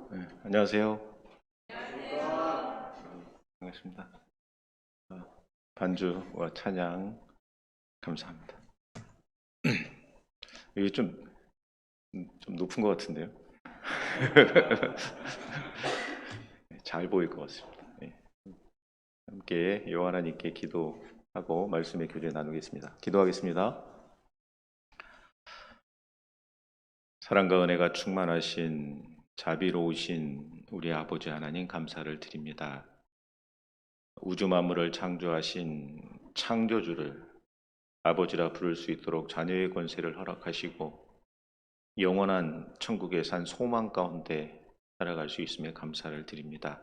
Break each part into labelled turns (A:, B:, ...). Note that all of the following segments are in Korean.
A: 안녕하세요. 반갑습니다. 반주와 찬양 감사합니다. 이게 좀 높은 것 같은데요. 잘 보일 것 같습니다. 예. 함께 여호와 하나님께 기도하고 말씀의 교제 나누겠습니다. 기도하겠습니다. 사랑과 은혜가 충만하신 자비로우신 우리 아버지 하나님 감사를 드립니다. 우주 만물을 창조하신 창조주를 아버지라 부를 수 있도록 자녀의 권세를 허락하시고 영원한 천국의 산 소망 가운데 살아갈 수 있음에 감사를 드립니다.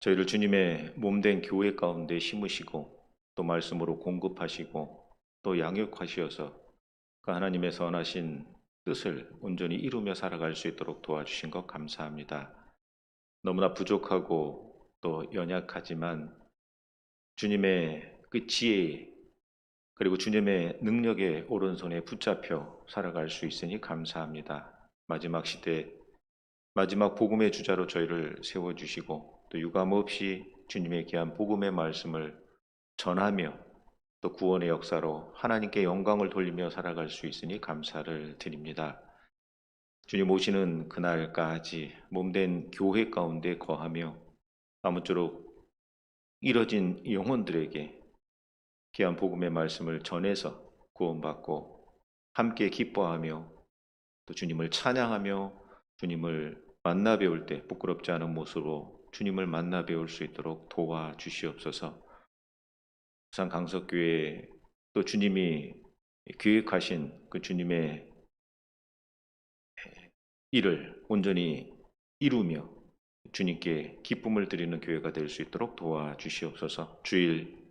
A: 저희를 주님의 몸된 교회 가운데 심으시고 또 말씀으로 공급하시고 또 양육하시어서 그 하나님의 선하신 뜻을 온전히 이루며 살아갈 수 있도록 도와주신 것 감사합니다. 너무나 부족하고 또 연약하지만 주님의 그 지혜 그리고 주님의 능력의 오른손에 붙잡혀 살아갈 수 있으니 감사합니다. 마지막 시대, 마지막 복음의 주자로 저희를 세워주시고 또 유감없이 주님의 귀한 복음의 말씀을 전하며 또 구원의 역사로 하나님께 영광을 돌리며 살아갈 수 있으니 감사를 드립니다. 주님 오시는 그날까지 몸된 교회 가운데 거하며 아무쪼록 이뤄진 영혼들에게 귀한 복음의 말씀을 전해서 구원받고 함께 기뻐하며 또 주님을 찬양하며 주님을 만나 배울 때 부끄럽지 않은 모습으로 주님을 만나 배울 수 있도록 도와주시옵소서. 부산 강석교회 또 주님이 계획하신 그 주님의 일을 온전히 이루며 주님께 기쁨을 드리는 교회가 될 수 있도록 도와주시옵소서. 주일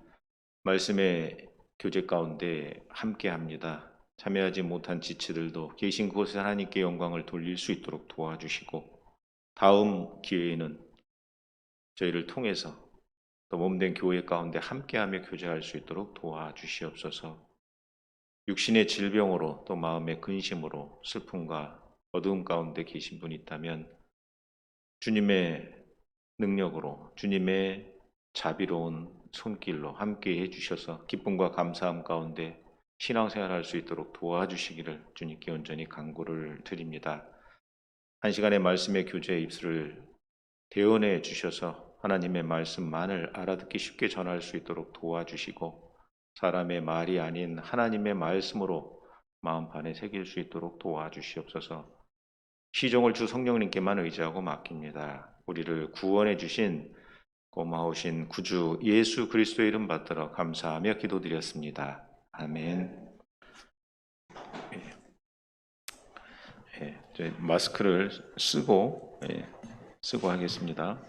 A: 말씀의 교제 가운데 함께합니다. 참여하지 못한 지체들도 계신 곳에 하나님께 영광을 돌릴 수 있도록 도와주시고 다음 기회에는 저희를 통해서 또 몸된 교회 가운데 함께하며 교제할 수 있도록 도와주시옵소서. 육신의 질병으로 또 마음의 근심으로 슬픔과 어두움 가운데 계신 분이 있다면 주님의 능력으로 주님의 자비로운 손길로 함께 해주셔서 기쁨과 감사함 가운데 신앙생활할 수 있도록 도와주시기를 주님께 온전히 간구를 드립니다. 한 시간의 말씀의 교제의 입술을 대언해 주셔서 하나님의 말씀만을 알아듣기 쉽게 전할 수 있도록 도와주시고 사람의 말이 아닌 하나님의 말씀으로 마음판에 새길 수 있도록 도와주시옵소서. 시종을 주 성령님께만 의지하고 맡깁니다. 우리를 구원해 주신 고마우신 구주 예수 그리스도의 이름 받들어 감사하며 기도드렸습니다. 아멘. 마스크를 쓰고 하겠습니다.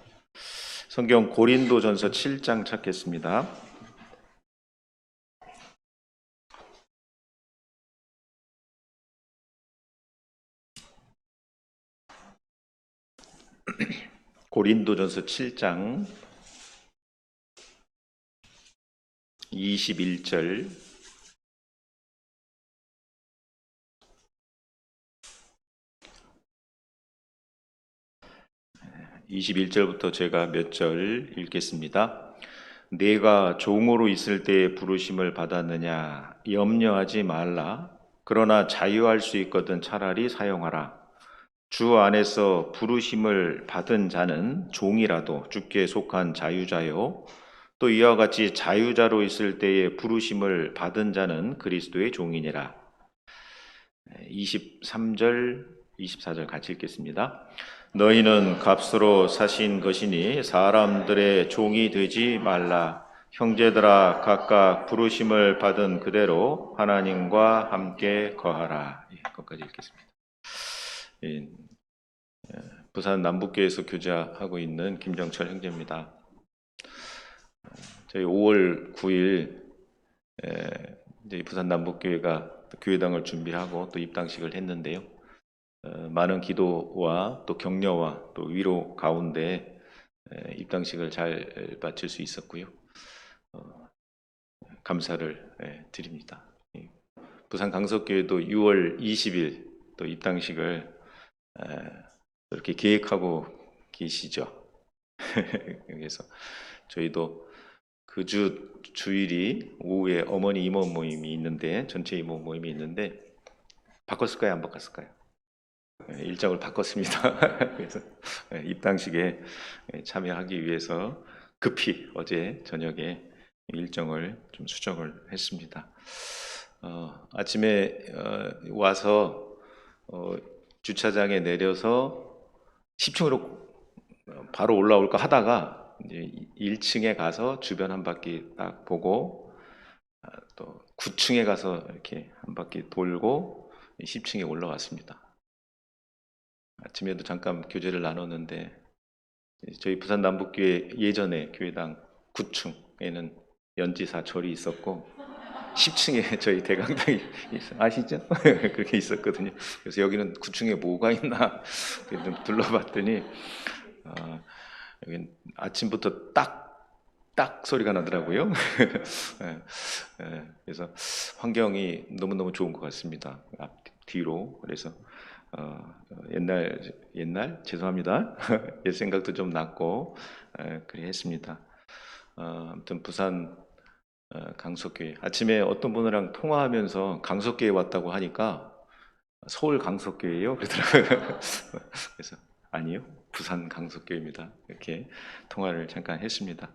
A: 성경 고린도전서 7장 찾겠습니다. 고린도전서 7장 21절 21절부터 제가 몇 절 읽겠습니다. 내가 종으로 있을 때에 부르심을 받았느냐 염려하지 말라. 그러나 자유할 수 있거든 차라리 사용하라. 주 안에서 부르심을 받은 자는 종이라도 주께 속한 자유자요. 또 이와 같이 자유자로 있을 때에 부르심을 받은 자는 그리스도의 종이니라. 23절, 24절 같이 읽겠습니다. 너희는 값으로 사신 것이니 사람들의 종이 되지 말라. 형제들아 각각 부르심을 받은 그대로 하나님과 함께 거하라. 거기까지 읽겠습니다. 부산 남북교회에서 교제하고 있는 김정철 형제입니다. 저희 5월 9일 이제 부산 남북교회가 교회당을 준비하고 또 입당식을 했는데요. 많은 기도와 또 격려와 또 위로 가운데 입당식을 잘 마칠 수 있었고요. 감사를 드립니다. 부산 강석교회도 6월 20일 또 입당식을 이렇게 계획하고 계시죠. 그래서 저희도 그 주일이 오후에 어머니 이모 모임이 있는데, 전체 이모 모임이 있는데 바꿨을까요? 안 바꿨을까요? 일정을 바꿨습니다. 그래서 입당식에 참여하기 위해서 급히 어제 저녁에 일정을 좀 수정을 했습니다. 아침에 와서 주차장에 내려서 10층으로 바로 올라올까 하다가 이제 1층에 가서 주변 한 바퀴 딱 보고 또 9층에 가서 이렇게 한 바퀴 돌고 10층에 올라왔습니다. 아침에도 잠깐 교제를 나눴는데 저희 부산 남북교회 예전에 교회당 9층에는 연지사 절이 있었고 10층에 저희 대강당이 아시죠? 그렇게 있었거든요. 그래서 여기는 9층에 뭐가 있나 좀 둘러봤더니 여기 아침부터 딱 소리가 나더라고요. 그래서 환경이 너무너무 좋은 것 같습니다. 앞뒤로. 그래서 옛날 죄송합니다. 옛 생각도 좀 났고 그래 했습니다. 아무튼 부산 강석교회 아침에 어떤 분이랑 통화하면서 강석교회 왔다고 하니까 서울 강석교회요 그러더라고요. 그래서 아니요, 부산 강석교회입니다. 이렇게 통화를 잠깐 했습니다.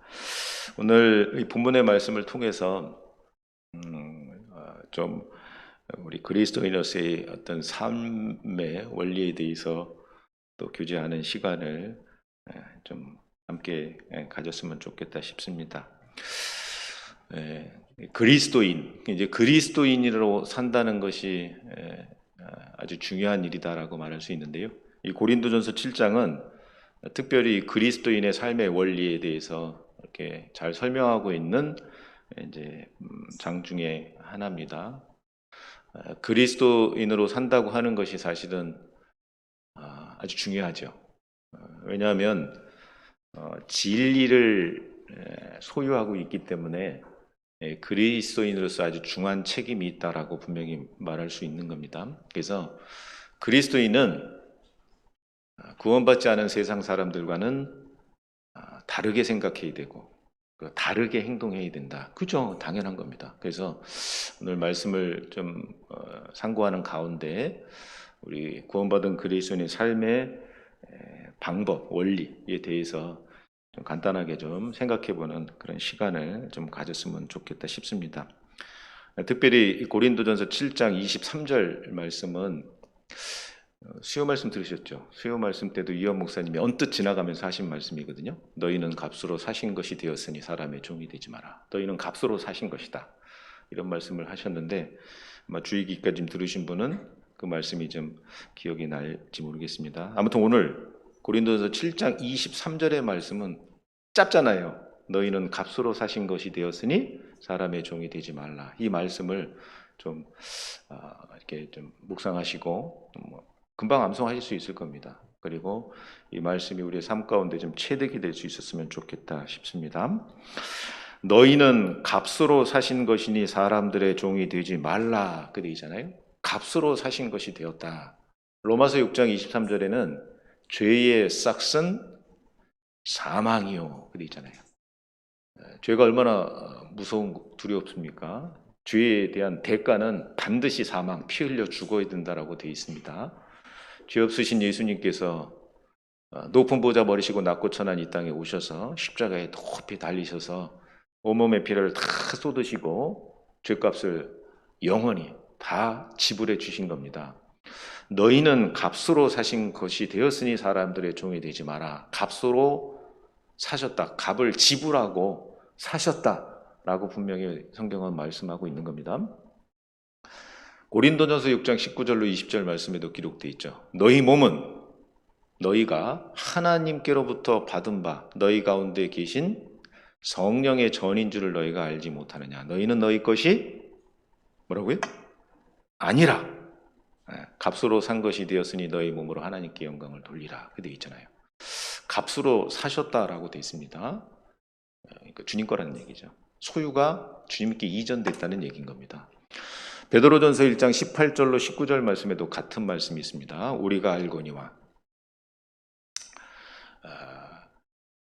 A: 오늘 이 본문의 말씀을 통해서 좀 우리 그리스도인으로서의 어떤 삶의 원리에 대해서 또 교제하는 시간을 좀 함께 가졌으면 좋겠다 싶습니다. 그리스도인, 이제 그리스도인으로 산다는 것이 아주 중요한 일이다라고 말할 수 있는데요. 이 고린도전서 7장은 특별히 그리스도인의 삶의 원리에 대해서 이렇게 잘 설명하고 있는 이제 장 중에 하나입니다. 그리스도인으로 산다고 하는 것이 사실은 아주 중요하죠. 왜냐하면 진리를 소유하고 있기 때문에 그리스도인으로서 아주 중요한 책임이 있다라고 분명히 말할 수 있는 겁니다. 그래서 그리스도인은 구원받지 않은 세상 사람들과는 다르게 생각해야 되고 다르게 행동해야 된다. 그죠? 당연한 겁니다. 그래서 오늘 말씀을 좀 상고하는 가운데 우리 구원받은 그리스도인의 삶의 방법, 원리에 대해서 좀 간단하게 좀 생각해보는 그런 시간을 좀 가졌으면 좋겠다 싶습니다. 특별히 고린도전서 7장 23절 말씀은 수요 말씀 들으셨죠? 수요 말씀 때도 이현 목사님이 언뜻 지나가면서 하신 말씀이거든요. 너희는 값으로 사신 것이 되었으니 사람의 종이 되지 마라. 너희는 값으로 사신 것이다. 이런 말씀을 하셨는데 아마 주의 깊게 좀 들으신 분은 그 말씀이 좀 기억이 날지 모르겠습니다. 아무튼 오늘 고린도전서 7장 23절의 말씀은 짧잖아요. 너희는 값으로 사신 것이 되었으니 사람의 종이 되지 말라. 이 말씀을 좀 이렇게 좀 묵상하시고 금방 암송하실 수 있을 겁니다. 그리고 이 말씀이 우리의 삶 가운데 좀 체득이 될 수 있었으면 좋겠다 싶습니다. 너희는 값으로 사신 것이니 사람들의 종이 되지 말라. 그 되잖아요. 값으로 사신 것이 되었다. 로마서 6장 23절에는 죄의 싹은 사망이요. 그 되잖아요. 죄가 얼마나 무서운 두렵습니까? 죄에 대한 대가는 반드시 사망, 피 흘려 죽어야 된다라고 되어 있습니다. 죄 없으신 예수님께서 높은 보좌 버리시고 낮고 천한 이 땅에 오셔서 십자가에 높이 달리셔서 온몸의 피를 다 쏟으시고 죄값을 영원히 다 지불해 주신 겁니다. 너희는 값으로 사신 것이 되었으니 사람들의 종이 되지 마라. 값으로 사셨다. 값을 지불하고 사셨다라고 분명히 성경은 말씀하고 있는 겁니다. 고린도전서 6장 19절로 20절 말씀에도 기록되어 있죠. 너희 몸은 너희가 하나님께로부터 받은 바 너희 가운데 계신 성령의 전인 줄을 너희가 알지 못하느냐. 너희는 너희 것이 뭐라고요? 아니라 값으로 산 것이 되었으니 너희 몸으로 하나님께 영광을 돌리라. 그렇게 되어 있잖아요. 값으로 사셨다라고 되어 있습니다. 그러니까 주님 거라는 얘기죠. 소유가 주님께 이전됐다는 얘기인 겁니다. 베드로전서 1장 18절로 19절 말씀에도 같은 말씀이 있습니다. 우리가 알거니와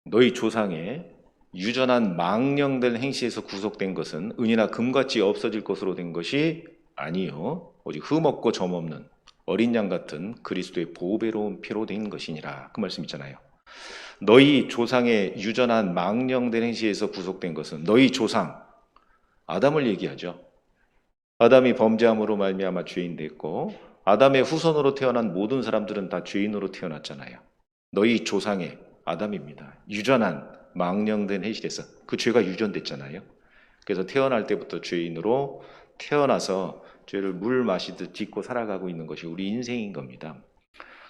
A: 너희 조상의 유전한 망령된 행시에서 구속된 것은 은이나 금같이 없어질 것으로 된 것이 아니요 오직 흠없고 점없는 어린 양 같은 그리스도의 보배로운 피로 된 것이니라. 그 말씀 있잖아요. 너희 조상의 유전한 망령된 행시에서 구속된 것은 너희 조상 아담을 얘기하죠. 아담이 범죄함으로 말미암아 죄인 됐고 아담의 후손으로 태어난 모든 사람들은 다 죄인으로 태어났잖아요. 너희 조상의 아담입니다. 유전한 망령된 행실에서 그 죄가 유전됐잖아요. 그래서 태어날 때부터 죄인으로 태어나서 죄를 물 마시듯 딛고 살아가고 있는 것이 우리 인생인 겁니다.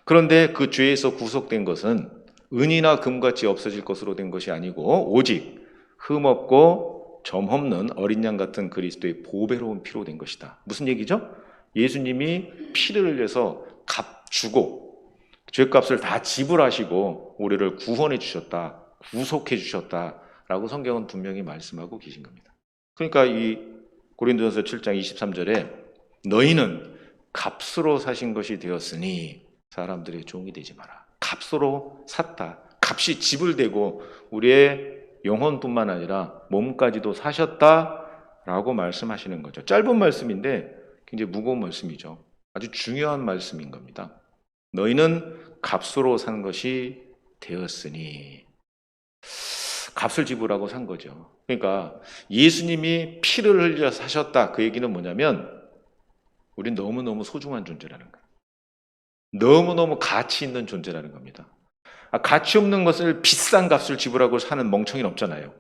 A: 그런데 그 죄에서 구속된 것은 은이나 금같이 없어질 것으로 된 것이 아니고 오직 흠없고 점없는 어린 양 같은 그리스도의 보배로운 피로 된 것이다. 무슨 얘기죠? 예수님이 피를 흘려서 값 주고 죄값을 다 지불하시고 우리를 구원해 주셨다. 구속해 주셨다라고 성경은 분명히 말씀하고 계신 겁니다. 그러니까 이 고린도전서 7장 23절에 너희는 값으로 사신 것이 되었으니 사람들의 종이 되지 마라. 값으로 샀다. 값이 지불되고 우리의 영혼뿐만 아니라 몸까지도 사셨다라고 말씀하시는 거죠. 짧은 말씀인데 굉장히 무거운 말씀이죠. 아주 중요한 말씀인 겁니다. 너희는 값으로 산 것이 되었으니 값을 지불하고 산 거죠. 그러니까 예수님이 피를 흘려 사셨다. 그 얘기는 뭐냐면 우린 너무너무 소중한 존재라는 거예요. 너무너무 가치 있는 존재라는 겁니다. 가치 없는 것을 비싼 값을 지불하고 사는 멍청이는 없잖아요.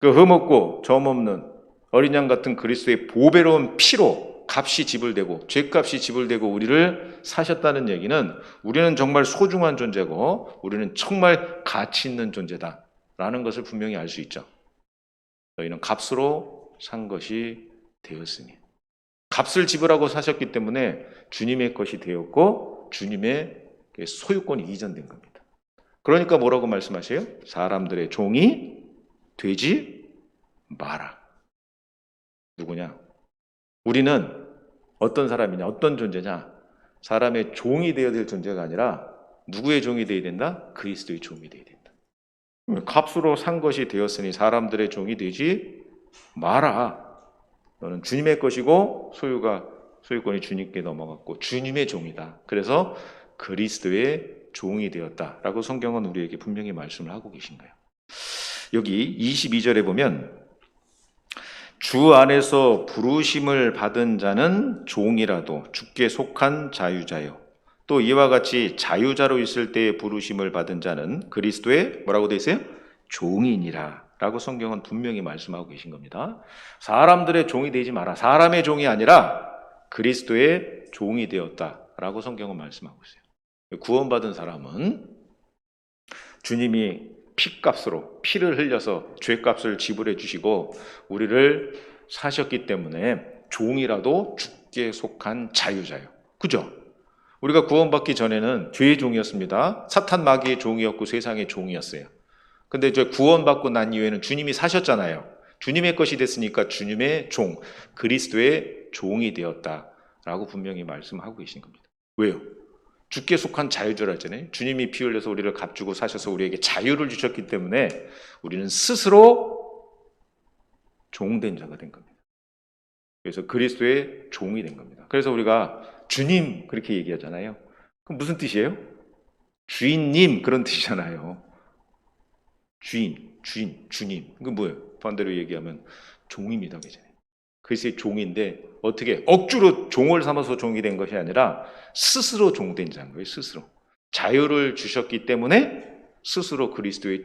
A: 그 흠없고 점없는 어린 양 같은 그리스도의 보배로운 피로 값이 지불되고 죄값이 지불되고 우리를 사셨다는 얘기는 우리는 정말 소중한 존재고 우리는 정말 가치 있는 존재다라는 것을 분명히 알 수 있죠. 너희는 값으로 산 것이 되었으니 값을 지불하고 사셨기 때문에 주님의 것이 되었고 주님의 소유권이 이전된 겁니다. 그러니까 뭐라고 말씀하세요? 사람들의 종이 되지 마라. 누구냐? 우리는 어떤 사람이냐? 어떤 존재냐? 사람의 종이 되어야 될 존재가 아니라 누구의 종이 되어야 된다? 그리스도의 종이 되어야 된다. 값으로 산 것이 되었으니 사람들의 종이 되지 마라. 너는 주님의 것이고 소유권이 주님께 넘어갔고 주님의 종이다. 그래서 그리스도의 종이 되었다라고 성경은 우리에게 분명히 말씀을 하고 계신 거예요. 여기 22절에 보면 주 안에서 부르심을 받은 자는 종이라도 주께 속한 자유자요. 또 이와 같이 자유자로 있을 때에 부르심을 받은 자는 그리스도의 뭐라고 되어 있어요? 종이니라 라고 성경은 분명히 말씀하고 계신 겁니다. 사람들의 종이 되지 마라. 사람의 종이 아니라 그리스도의 종이 되었다라고 성경은 말씀하고 있어요. 구원받은 사람은 주님이 피값으로 피를 흘려서 죄값을 지불해 주시고 우리를 사셨기 때문에 종이라도 주께 속한 자유자요. 그죠? 우리가 구원받기 전에는 죄의 종이었습니다. 사탄 마귀의 종이었고 세상의 종이었어요. 근데 이제 구원받고 난 이후에는 주님이 사셨잖아요. 주님의 것이 됐으니까 주님의 종, 그리스도의 종이 되었다라고 분명히 말씀하고 계신 겁니다. 왜요? 주께 속한 자유자라 했잖아요. 주님이 피 흘려서 우리를 값주고 사셔서 우리에게 자유를 주셨기 때문에 우리는 스스로 종된 자가 된 겁니다. 그래서 그리스도의 종이 된 겁니다. 그래서 우리가 주님 그렇게 얘기하잖아요. 그럼 무슨 뜻이에요? 주인님 그런 뜻이잖아요. 주님. 그건 뭐예요? 반대로 얘기하면 종입니다. 그래서 종인데 어떻게 억지로 종을 삼아서 종이 된 것이 아니라 스스로 종된 자인 거예요. 스스로. 자유를 주셨기 때문에 스스로 그리스도의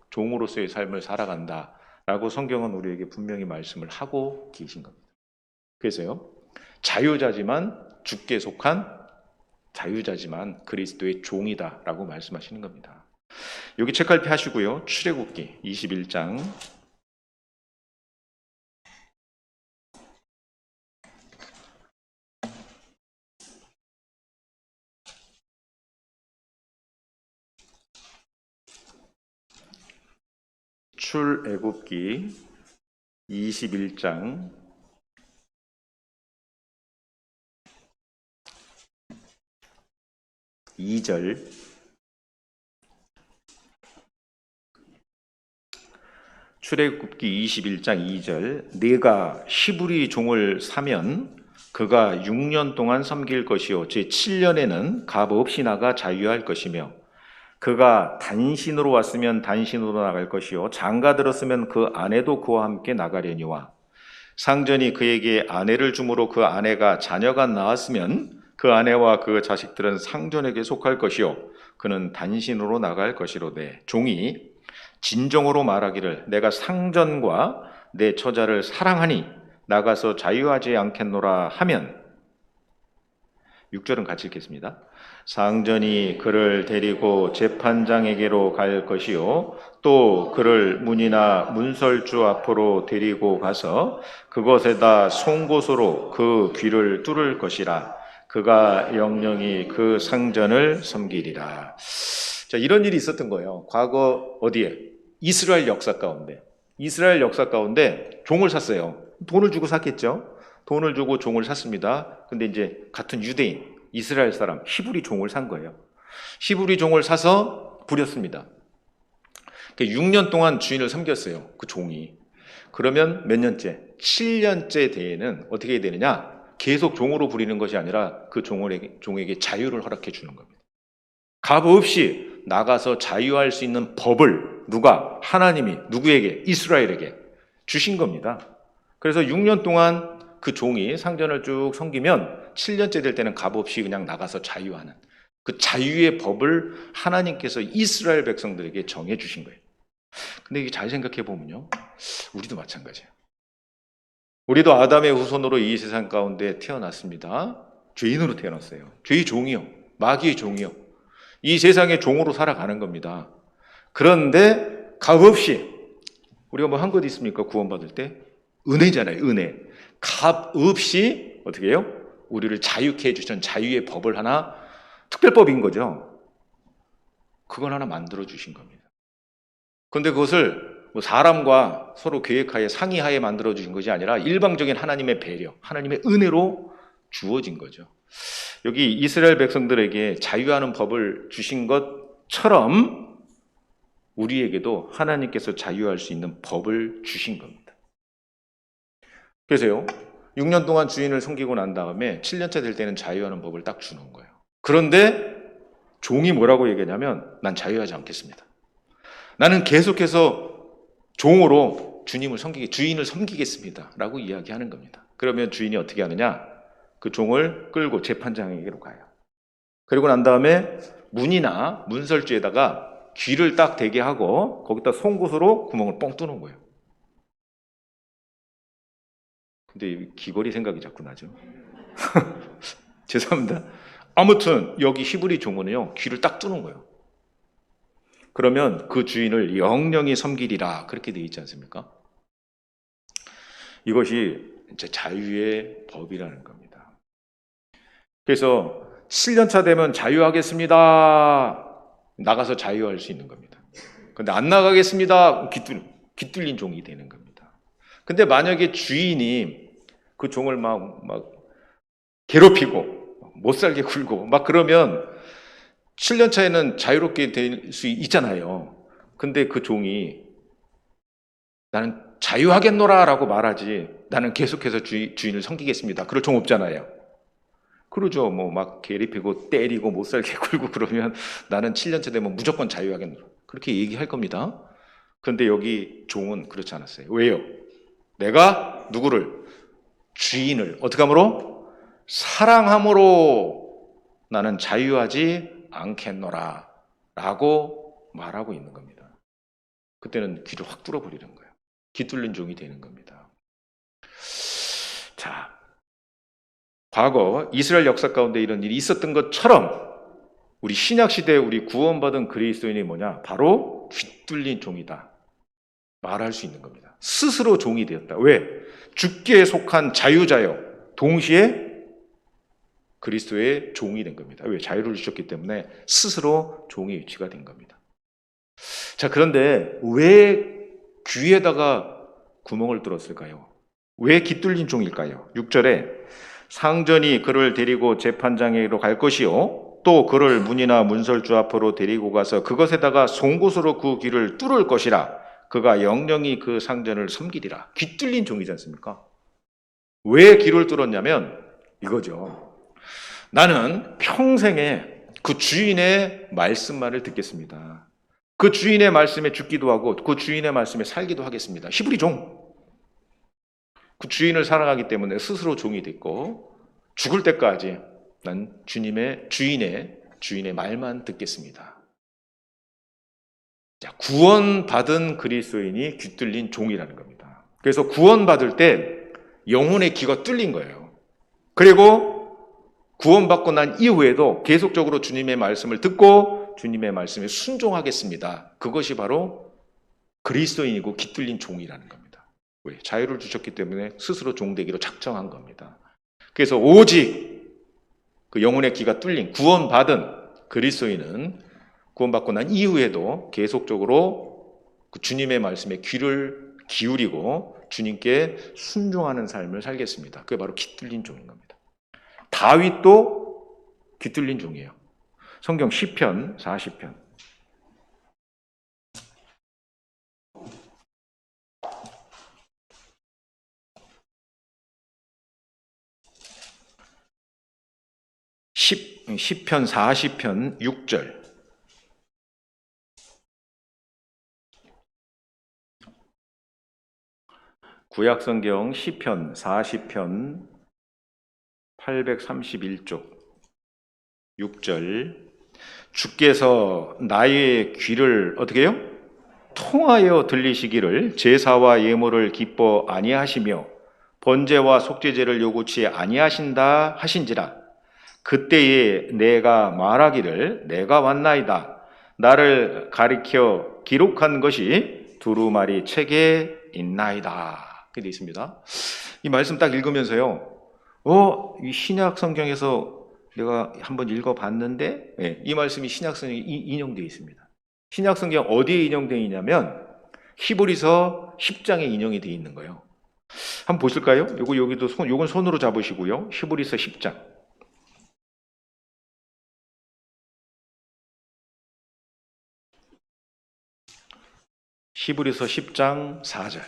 A: 종으로서의 삶을 살아간다라고 성경은 우리에게 분명히 말씀을 하고 계신 겁니다. 그래서요. 자유자지만 주께 속한 자유자지만 그리스도의 종이다라고 말씀하시는 겁니다. 여기 책갈피 하시고요. 출애굽기 21장 출애굽기 21장 2절 출애굽기 21장 2절 네가 히브리 종을 사면 그가 6년 동안 섬길 것이요 제 7년에는 값 없이 나가 자유할 것이며 그가 단신으로 왔으면 단신으로 나갈 것이요 장가 들었으면 그 아내도 그와 함께 나가려니와 상전이 그에게 아내를 주므로 그 아내가 자녀가 낳았으면 그 아내와 그 자식들은 상전에게 속할 것이요 그는 단신으로 나갈 것이로되 종이 진정으로 말하기를 내가 상전과 내 처자를 사랑하니 나가서 자유하지 않겠노라 하면 6절은 같이 읽겠습니다. 상전이 그를 데리고 재판장에게로 갈 것이요 또 그를 문이나 문설주 앞으로 데리고 가서 그것에다 송곳으로 그 귀를 뚫을 것이라 그가 영영이 그 상전을 섬기리라. 자, 이런 일이 있었던 거예요. 과거 어디에? 이스라엘 역사 가운데 종을 샀어요. 돈을 주고 샀겠죠. 돈을 주고 종을 샀습니다. 근데 이제 같은 유대인, 이스라엘 사람, 히브리 종을 산 거예요. 히브리 종을 사서 부렸습니다. 6년 동안 주인을 섬겼어요. 그 종이. 그러면 몇 년째? 7년째 대에는 어떻게 해야 되느냐? 계속 종으로 부리는 것이 아니라 그 종에게 자유를 허락해 주는 겁니다. 값 없이 나가서 자유할 수 있는 법을 누가? 하나님이 누구에게? 이스라엘에게 주신 겁니다. 그래서 6년 동안 그 종이 상전을 쭉 섬기면 7년째 될 때는 값 없이 그냥 나가서 자유하는 그 자유의 법을 하나님께서 이스라엘 백성들에게 정해 주신 거예요. 근데 이게 잘 생각해 보면요, 우리도 마찬가지예요. 우리도 아담의 후손으로 이 세상 가운데 태어났습니다. 죄인으로 태어났어요. 죄의 종이요, 마귀의 종이요, 이 세상의 종으로 살아가는 겁니다. 그런데 값없이 우리가 뭐 한 것 있습니까? 구원받을 때 은혜잖아요. 은혜. 값없이 어떻게 해요? 우리를 자유케 해주신 자유의 법을 하나, 특별법인 거죠. 그걸 하나 만들어 주신 겁니다. 그런데 그것을 뭐 사람과 서로 계획하에 상의하에 만들어 주신 것이 아니라 일방적인 하나님의 배려, 하나님의 은혜로 주어진 거죠. 여기 이스라엘 백성들에게 자유하는 법을 주신 것처럼 우리에게도 하나님께서 자유할 수 있는 법을 주신 겁니다. 그래서요, 6년 동안 주인을 섬기고 난 다음에 7년째 될 때는 자유하는 법을 딱 주는 거예요. 그런데 종이 뭐라고 얘기하냐면, 난 자유하지 않겠습니다. 나는 계속해서 종으로 주인을 섬기겠습니다 라고 이야기하는 겁니다. 그러면 주인이 어떻게 하느냐? 그 종을 끌고 재판장에게로 가요. 그리고 난 다음에 문이나 문설주에다가 귀를 딱 대게 하고 거기다 송곳으로 구멍을 뻥 뚫는 거예요. 근데 귀걸이 생각이 자꾸 나죠. 죄송합니다. 아무튼 여기 히브리 종은요, 귀를 딱 뚫는 거예요. 그러면 그 주인을 영영이 섬기리라, 그렇게 되어 있지 않습니까? 이것이 이제 자유의 법이라는 겁니다. 그래서 7년차 되면 자유하겠습니다. 나가서 자유할 수 있는 겁니다. 근데 안 나가겠습니다. 귀 뚫린 종이 되는 겁니다. 근데 만약에 주인이 그 종을 막 괴롭히고 못 살게 굴고 막 그러면 7년 차에는 자유롭게 될 수 있잖아요. 근데 그 종이 나는 자유하겠노라 라고 말하지, 나는 계속해서 주인을 섬기겠습니다, 그럴 종 없잖아요. 그러죠. 뭐 막 괴롭히고 때리고 못 살게 굴고 그러면 나는 7년 차 되면 무조건 자유하겠노라, 그렇게 얘기할 겁니다. 그런데 여기 종은 그렇지 않았어요. 왜요? 내가 누구를? 주인을 어떻게 함으로? 사랑함으로 나는 자유하지 않겠노라 라고 말하고 있는 겁니다. 그때는 귀를 확 뚫어버리는 거예요. 귀 뚫린 종이 되는 겁니다. 자, 과거 이스라엘 역사 가운데 이런 일이 있었던 것처럼 우리 신약시대에 우리 구원받은 그리스도인이 뭐냐? 바로 귀 뚫린 종이다 말할 수 있는 겁니다. 스스로 종이 되었다. 왜? 주께 속한 자유자요, 동시에 그리스도의 종이 된 겁니다. 왜? 자유를 주셨기 때문에 스스로 종의 위치가 된 겁니다. 자, 그런데 왜 귀에다가 구멍을 뚫었을까요? 왜 귀 뚫린 종일까요? 6절에 상전이 그를 데리고 재판장에게로 갈 것이요 또 그를 문이나 문설주 앞으로 데리고 가서 그것에다가 송곳으로 그 귀를 뚫을 것이라 그가 영영이 그 상전을 섬기리라. 귀 뚫린 종이지 않습니까? 왜 귀를 뚫었냐면 이거죠. 나는 평생에 그 주인의 말씀만을 듣겠습니다. 그 주인의 말씀에 죽기도 하고 그 주인의 말씀에 살기도 하겠습니다. 히브리 종. 그 주인을 사랑하기 때문에 스스로 종이 됐고 죽을 때까지 난 주인의 말만 듣겠습니다. 자, 구원받은 그리스도인이 귀 뚫린 종이라는 겁니다. 그래서 구원받을 때 영혼의 귀가 뚫린 거예요. 그리고 구원받고 난 이후에도 계속적으로 주님의 말씀을 듣고 주님의 말씀에 순종하겠습니다. 그것이 바로 그리스도인이고 귀 뚫린 종이라는 겁니다. 왜? 자유를 주셨기 때문에 스스로 종되기로 작정한 겁니다. 그래서 오직 그 영혼의 귀가 뚫린 구원받은 그리스도인은 구원받고 난 이후에도 계속적으로 그 주님의 말씀에 귀를 기울이고 주님께 순종하는 삶을 살겠습니다. 그게 바로 귀 뚫린 종인 겁니다. 다윗도 귀 뚫린 종이에요. 성경 시편 40편. 시편 40편 6절. 구약성경 시편 40편 831쪽 6절. 주께서 나의 귀를 어떻게 해요? 통하여 들리시기를 제사와 예물을 기뻐 아니하시며 번제와 속죄제를 요구치 아니하신다 하신지라. 그때에 내가 말하기를 내가 왔나이다. 나를 가리켜 기록한 것이 두루마리 책에 있나이다. 그게 되어 있습니다. 이 말씀 딱 읽으면서요. 이 신약 성경에서 내가 한번 읽어봤는데, 네, 이 말씀이 신약 성경에 인용되어 있습니다. 신약 성경 어디에 인용되어 있냐면 히브리서 10장에 인용이 되어 있는 거예요. 한번 보실까요? 요건 손으로 잡으시고요. 히브리서 10장. 히브리서 10장 4절.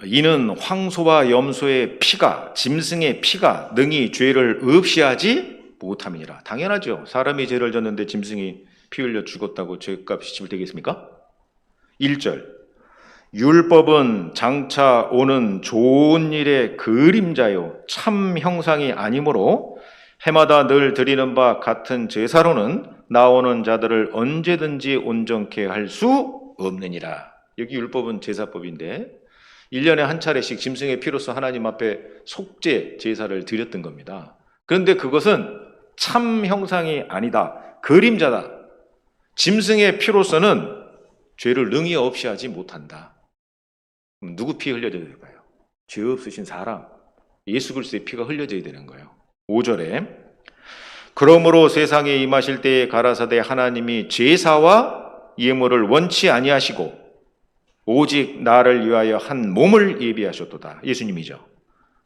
A: 이는 황소와 염소의 피가 짐승의 피가 능히 죄를 없이 하지 못함이니라. 당연하죠. 사람이 죄를 졌는데 짐승이 피 흘려 죽었다고 죄값이 지불되겠습니까? 1절. 율법은 장차 오는 좋은 일의 그림자요 참 형상이 아니므로 해마다 늘 드리는 바 같은 제사로는 나오는 자들을 언제든지 온전케 할 수 없느니라. 여기 율법은 제사법인데 1년에 한 차례씩 짐승의 피로서 하나님 앞에 속죄 제사를 드렸던 겁니다. 그런데 그것은 참 형상이 아니다. 그림자다. 짐승의 피로서는 죄를 능히 없이 하지 못한다. 그럼 누구 피 흘려져야 될까요? 죄 없으신 사람, 예수 그리스도의 피가 흘려져야 되는 거예요. 5절에 그러므로 세상에 임하실 때에 가라사대 하나님이 제사와 예물을 원치 아니하시고 오직 나를 위하여 한 몸을 예비하셨도다. 예수님이죠.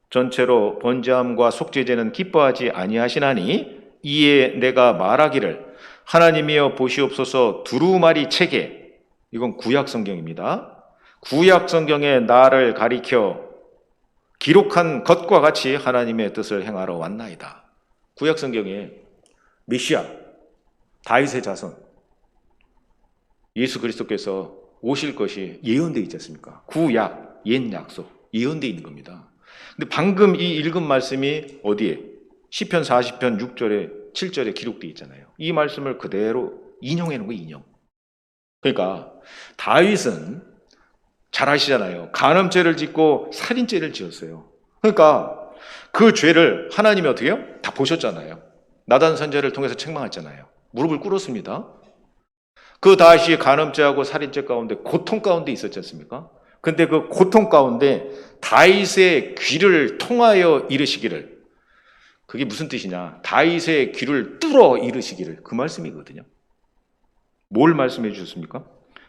A: 전체로 번제함과 속죄제는 기뻐하지 아니하시나니 이에 내가 말하기를 하나님이여 보시옵소서 두루마리 책에, 이건 구약 성경입니다. 구약 성경에 나를 가리켜 기록한 것과 같이 하나님의 뜻을 행하러 왔나이다. 구약 성경에 메시아, 다윗의 자손, 예수 그리스도께서 오실 것이 예언되어 있지 않습니까? 구약, 옛 약속, 예언되어 있는 겁니다. 근데 방금 이 읽은 말씀이 어디에? 시편 40편 6절에 7절에 기록되어 있잖아요. 이 말씀을 그대로 인용해 놓은 거예요, 인용. 그러니까 다윗은 잘 아시잖아요. 간음죄를 짓고 살인죄를 지었어요. 그러니까 그 죄를 하나님이 어떻게 해요? 다 보셨잖아요. 나단 선지자를 통해서 책망했잖아요. 무릎을 꿇었습니다. 그 다윗이 간음죄하고 살인죄 가운데 고통 가운데 있었지 않습니까? 근데 그 고통 가운데 다윗의 귀를 통하여 이르시기를, 그게 무슨 뜻이냐? 다윗의 귀를 뚫어 이르시기를, 그 말씀이거든요. 뭘 말씀해 주셨습니까?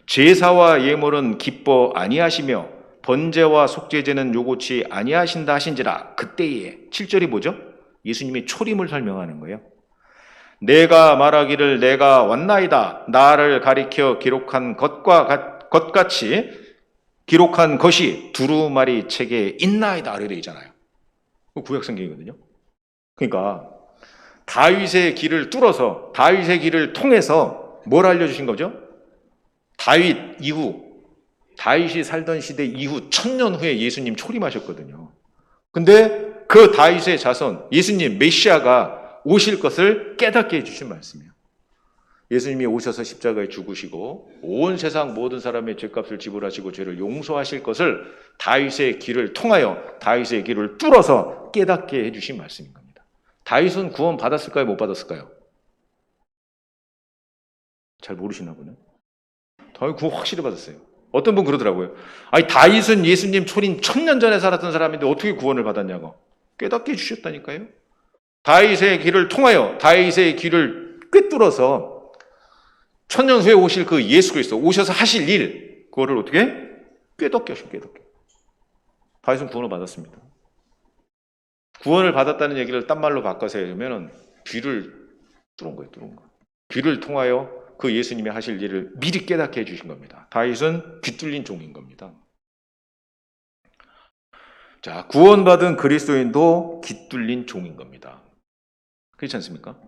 A: 제사와 예물은 기뻐 아니하시며 번제와 속죄제는 요구치 아니하신다 하신지라. 그때에 7절이 뭐죠? 예수님이 초림을 설명하는 거예요. 내가 말하기를 내가 왔나이다. 나를 가리켜 기록한 것같이 기록한 것이 두루마리 책에 있나이다. 이렇게 되어 있잖아요. 구약 성경이거든요. 그러니까 다윗의 길을 뚫어서 다윗의 길을 통해서 뭘 알려주신 거죠? 다윗 이후, 다윗이 살던 시대 이후 1000년 후에 예수님 초림하셨거든요. 근데 그 다윗의 자손, 예수님 메시아가 오실 것을 깨닫게 해주신 말씀이에요. 예수님이 오셔서 십자가에 죽으시고 온 세상 모든 사람의 죄값을 지불하시고 죄를 용서하실 것을 다윗의 길을 통하여 다윗의 길을 뚫어서 깨닫게 해주신 말씀인 겁니다. 다윗은 구원 받았을까요? 못 받았을까요? 잘 모르시나 보네. 다윗 구원 확실히 받았어요. 어떤 분 그러더라고요. 아니 다윗은 예수님 초림 1000년 전에 살았던 사람인데 어떻게 구원을 받았냐고. 깨닫게 해주셨다니까요. 다윗의 길을 통하여 다윗의 길을 꿰뚫어서 1000년 후에 오실 그 예수 그리스도 오셔서 하실 일, 그거를 어떻게? 꿰닫게 하시고 깨닫게. 다윗은 구원을 받았습니다. 구원을 받았다는 얘기를 딴 말로 바꿔서 하면은 귀를 뚫은 거예요, 뚫은 거. 귀를 통하여 그 예수님이 하실 일을 미리 깨닫게 해주신 겁니다. 다윗은 귀 뚫린 종인 겁니다. 자, 구원받은 그리스도인도 귀 뚫린 종인 겁니다. 그렇지 않습니까?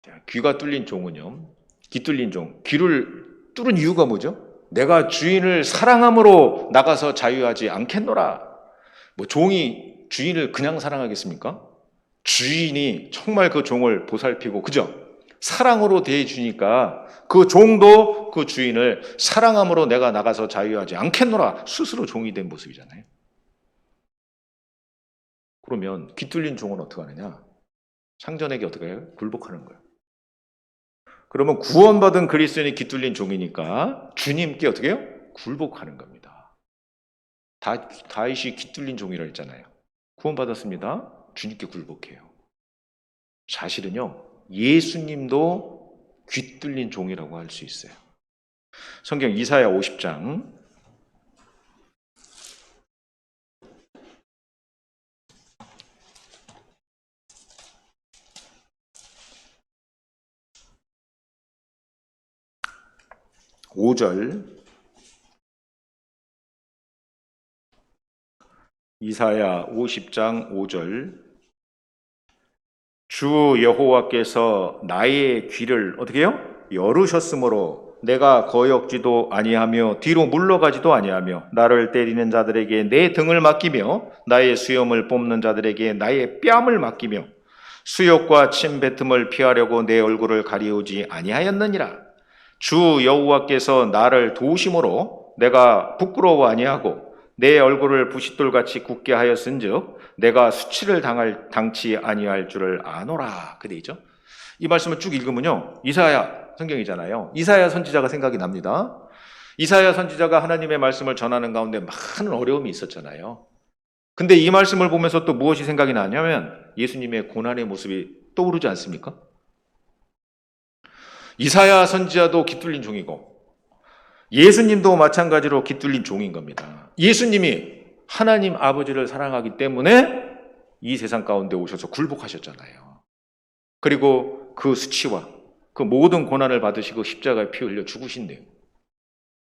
A: 자, 귀가 뚫린 종은요, 귀 뚫린 종, 귀를 뚫은 이유가 뭐죠? 내가 주인을 사랑함으로 나가서 자유하지 않겠노라. 뭐 종이 주인을 그냥 사랑하겠습니까? 주인이 정말 그 종을 보살피고, 그죠? 사랑으로 대해주니까 그 종도 그 주인을 사랑함으로 내가 나가서 자유하지 않겠노라. 스스로 종이 된 모습이잖아요. 그러면 귀 뚫린 종은 어떻게 하느냐? 상전에게 어떻게 해요? 굴복하는 거예요. 그러면 구원받은 그리스도인이 귀 뚫린 종이니까 주님께 어떻게 해요? 굴복하는 겁니다. 다윗이 귀 뚫린 종이라 했잖아요. 구원받았습니다. 주님께 굴복해요. 사실은요, 예수님도 귀 뚫린 종이라고 할 수 있어요. 성경 이사야 50장 5절, 이사야 50장 5절, 주 여호와께서 나의 귀를 어떻게 해요? 열으셨으므로 내가 거역지도 아니하며 뒤로 물러가지도 아니하며 나를 때리는 자들에게 내 등을 맡기며 나의 수염을 뽑는 자들에게 나의 뺨을 맡기며 수욕과 침뱉음을 피하려고 내 얼굴을 가리우지 아니하였느니라. 주 여호와께서 나를 도우심으로 내가 부끄러워 아니하고 내 얼굴을 부싯돌같이 굳게 하였은즉 내가 수치를 당치 아니할 줄을 아노라. 그 되죠. 이 말씀을 쭉 읽으면요, 이사야 성경이잖아요. 이사야 선지자가 생각이 납니다. 이사야 선지자가 하나님의 말씀을 전하는 가운데 많은 어려움이 있었잖아요. 근데 이 말씀을 보면서 또 무엇이 생각이 나냐면 예수님의 고난의 모습이 떠오르지 않습니까? 이사야 선지자도 귀 뚫린 종이고 예수님도 마찬가지로 귀 뚫린 종인 겁니다. 예수님이 하나님 아버지를 사랑하기 때문에 이 세상 가운데 오셔서 굴복하셨잖아요. 그리고 그 수치와 그 모든 고난을 받으시고 십자가에 피 흘려 죽으신대요.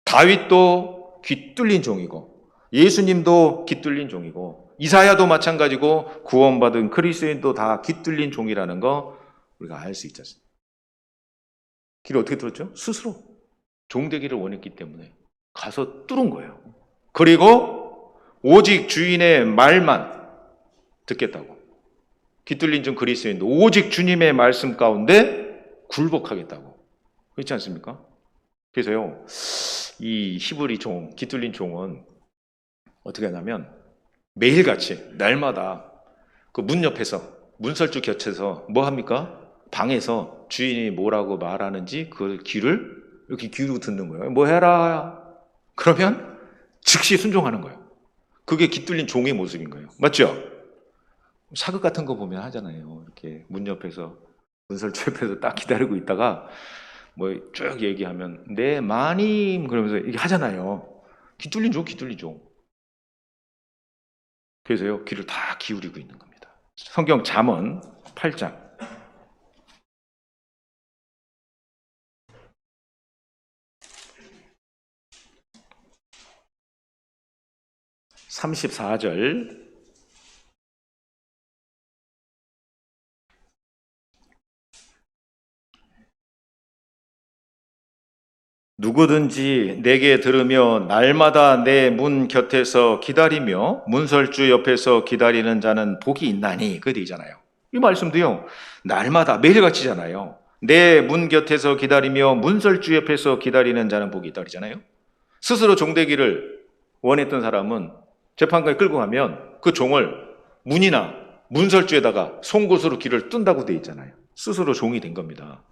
A: 다윗도 귀 뚫린 종이고 예수님도 귀 뚫린 종이고 이사야도 마찬가지고 구원받은 그리스도인도 다 귀 뚫린 종이라는 거 우리가 알 수 있지 않습니까? 귀를 어떻게 뚫었죠? 스스로 종되기를 원했기 때문에 가서 뚫은 거예요. 그리고 오직 주인의 말만 듣겠다고. 귀 뚫린 종 그리스도인도 오직 주님의 말씀 가운데 굴복하겠다고. 그렇지 않습니까? 그래서요, 이 히브리 종, 귀 뚫린 종은 어떻게 하냐면 매일같이 날마다 그 문 옆에서 문설주 곁에서 뭐 합니까? 방에서 주인이 뭐라고 말하는지 그 귀를 이렇게 기울이고 듣는 거예요. 뭐 해라. 그러면 즉시 순종하는 거예요. 그게 귀 뚫린 종의 모습인 거예요. 맞죠? 사극 같은 거 보면 하잖아요. 이렇게 문 옆에서 문설주 옆에서 딱 기다리고 있다가 뭐 쭉 얘기하면 네 마님 그러면서 이렇게 하잖아요. 귀 뚫린 종, 귀 뚫린 종. 그래서요, 귀를 다 기울이고 있는 겁니다. 성경 잠언 8장 34절. 누구든지 내게 들으며 날마다 내 문 곁에서 기다리며 문설주 옆에서 기다리는 자는 복이 있나니. 그게 되잖아요. 이 말씀도요, 날마다 매일같이잖아요. 내 문 곁에서 기다리며 문설주 옆에서 기다리는 자는 복이 있다 그러잖아요. 스스로 종되기를 원했던 사람은 재판관에 끌고 가면 그 종을 문이나 문설주에다가 송곳으로 귀를 뜬다고 돼 있잖아요. 스스로 종이 된 겁니다.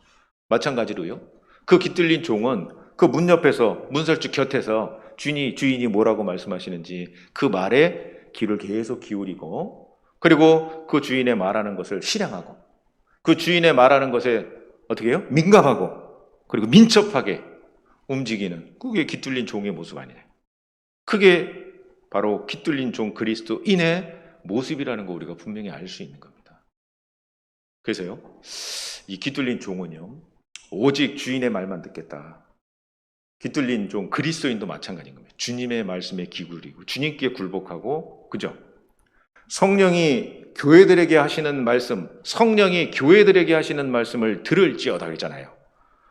A: 마찬가지로요, 그 깃들린 종은 그 문 옆에서 문설주 곁에서 주인이 뭐라고 말씀하시는지 그 말에 귀를 계속 기울이고, 그리고 그 주인의 말하는 것을 실행하고, 그 주인의 말하는 것에 어떻게 해요? 민감하고, 그리고 민첩하게 움직이는, 그게 깃들린 종의 모습 아니에요. 그게 바로 깃들린 종 그리스도인의 모습이라는 거 우리가 분명히 알 수 있는 겁니다. 그래서요, 이 깃들린 종은요, 오직 주인의 말만 듣겠다. 깃들린 종 그리스도인도 마찬가지인 겁니다. 주님의 말씀에 기울이고 주님께 굴복하고, 그죠? 성령이 교회들에게 하시는 말씀, 성령이 교회들에게 하시는 말씀을 들을지어다 그랬잖아요.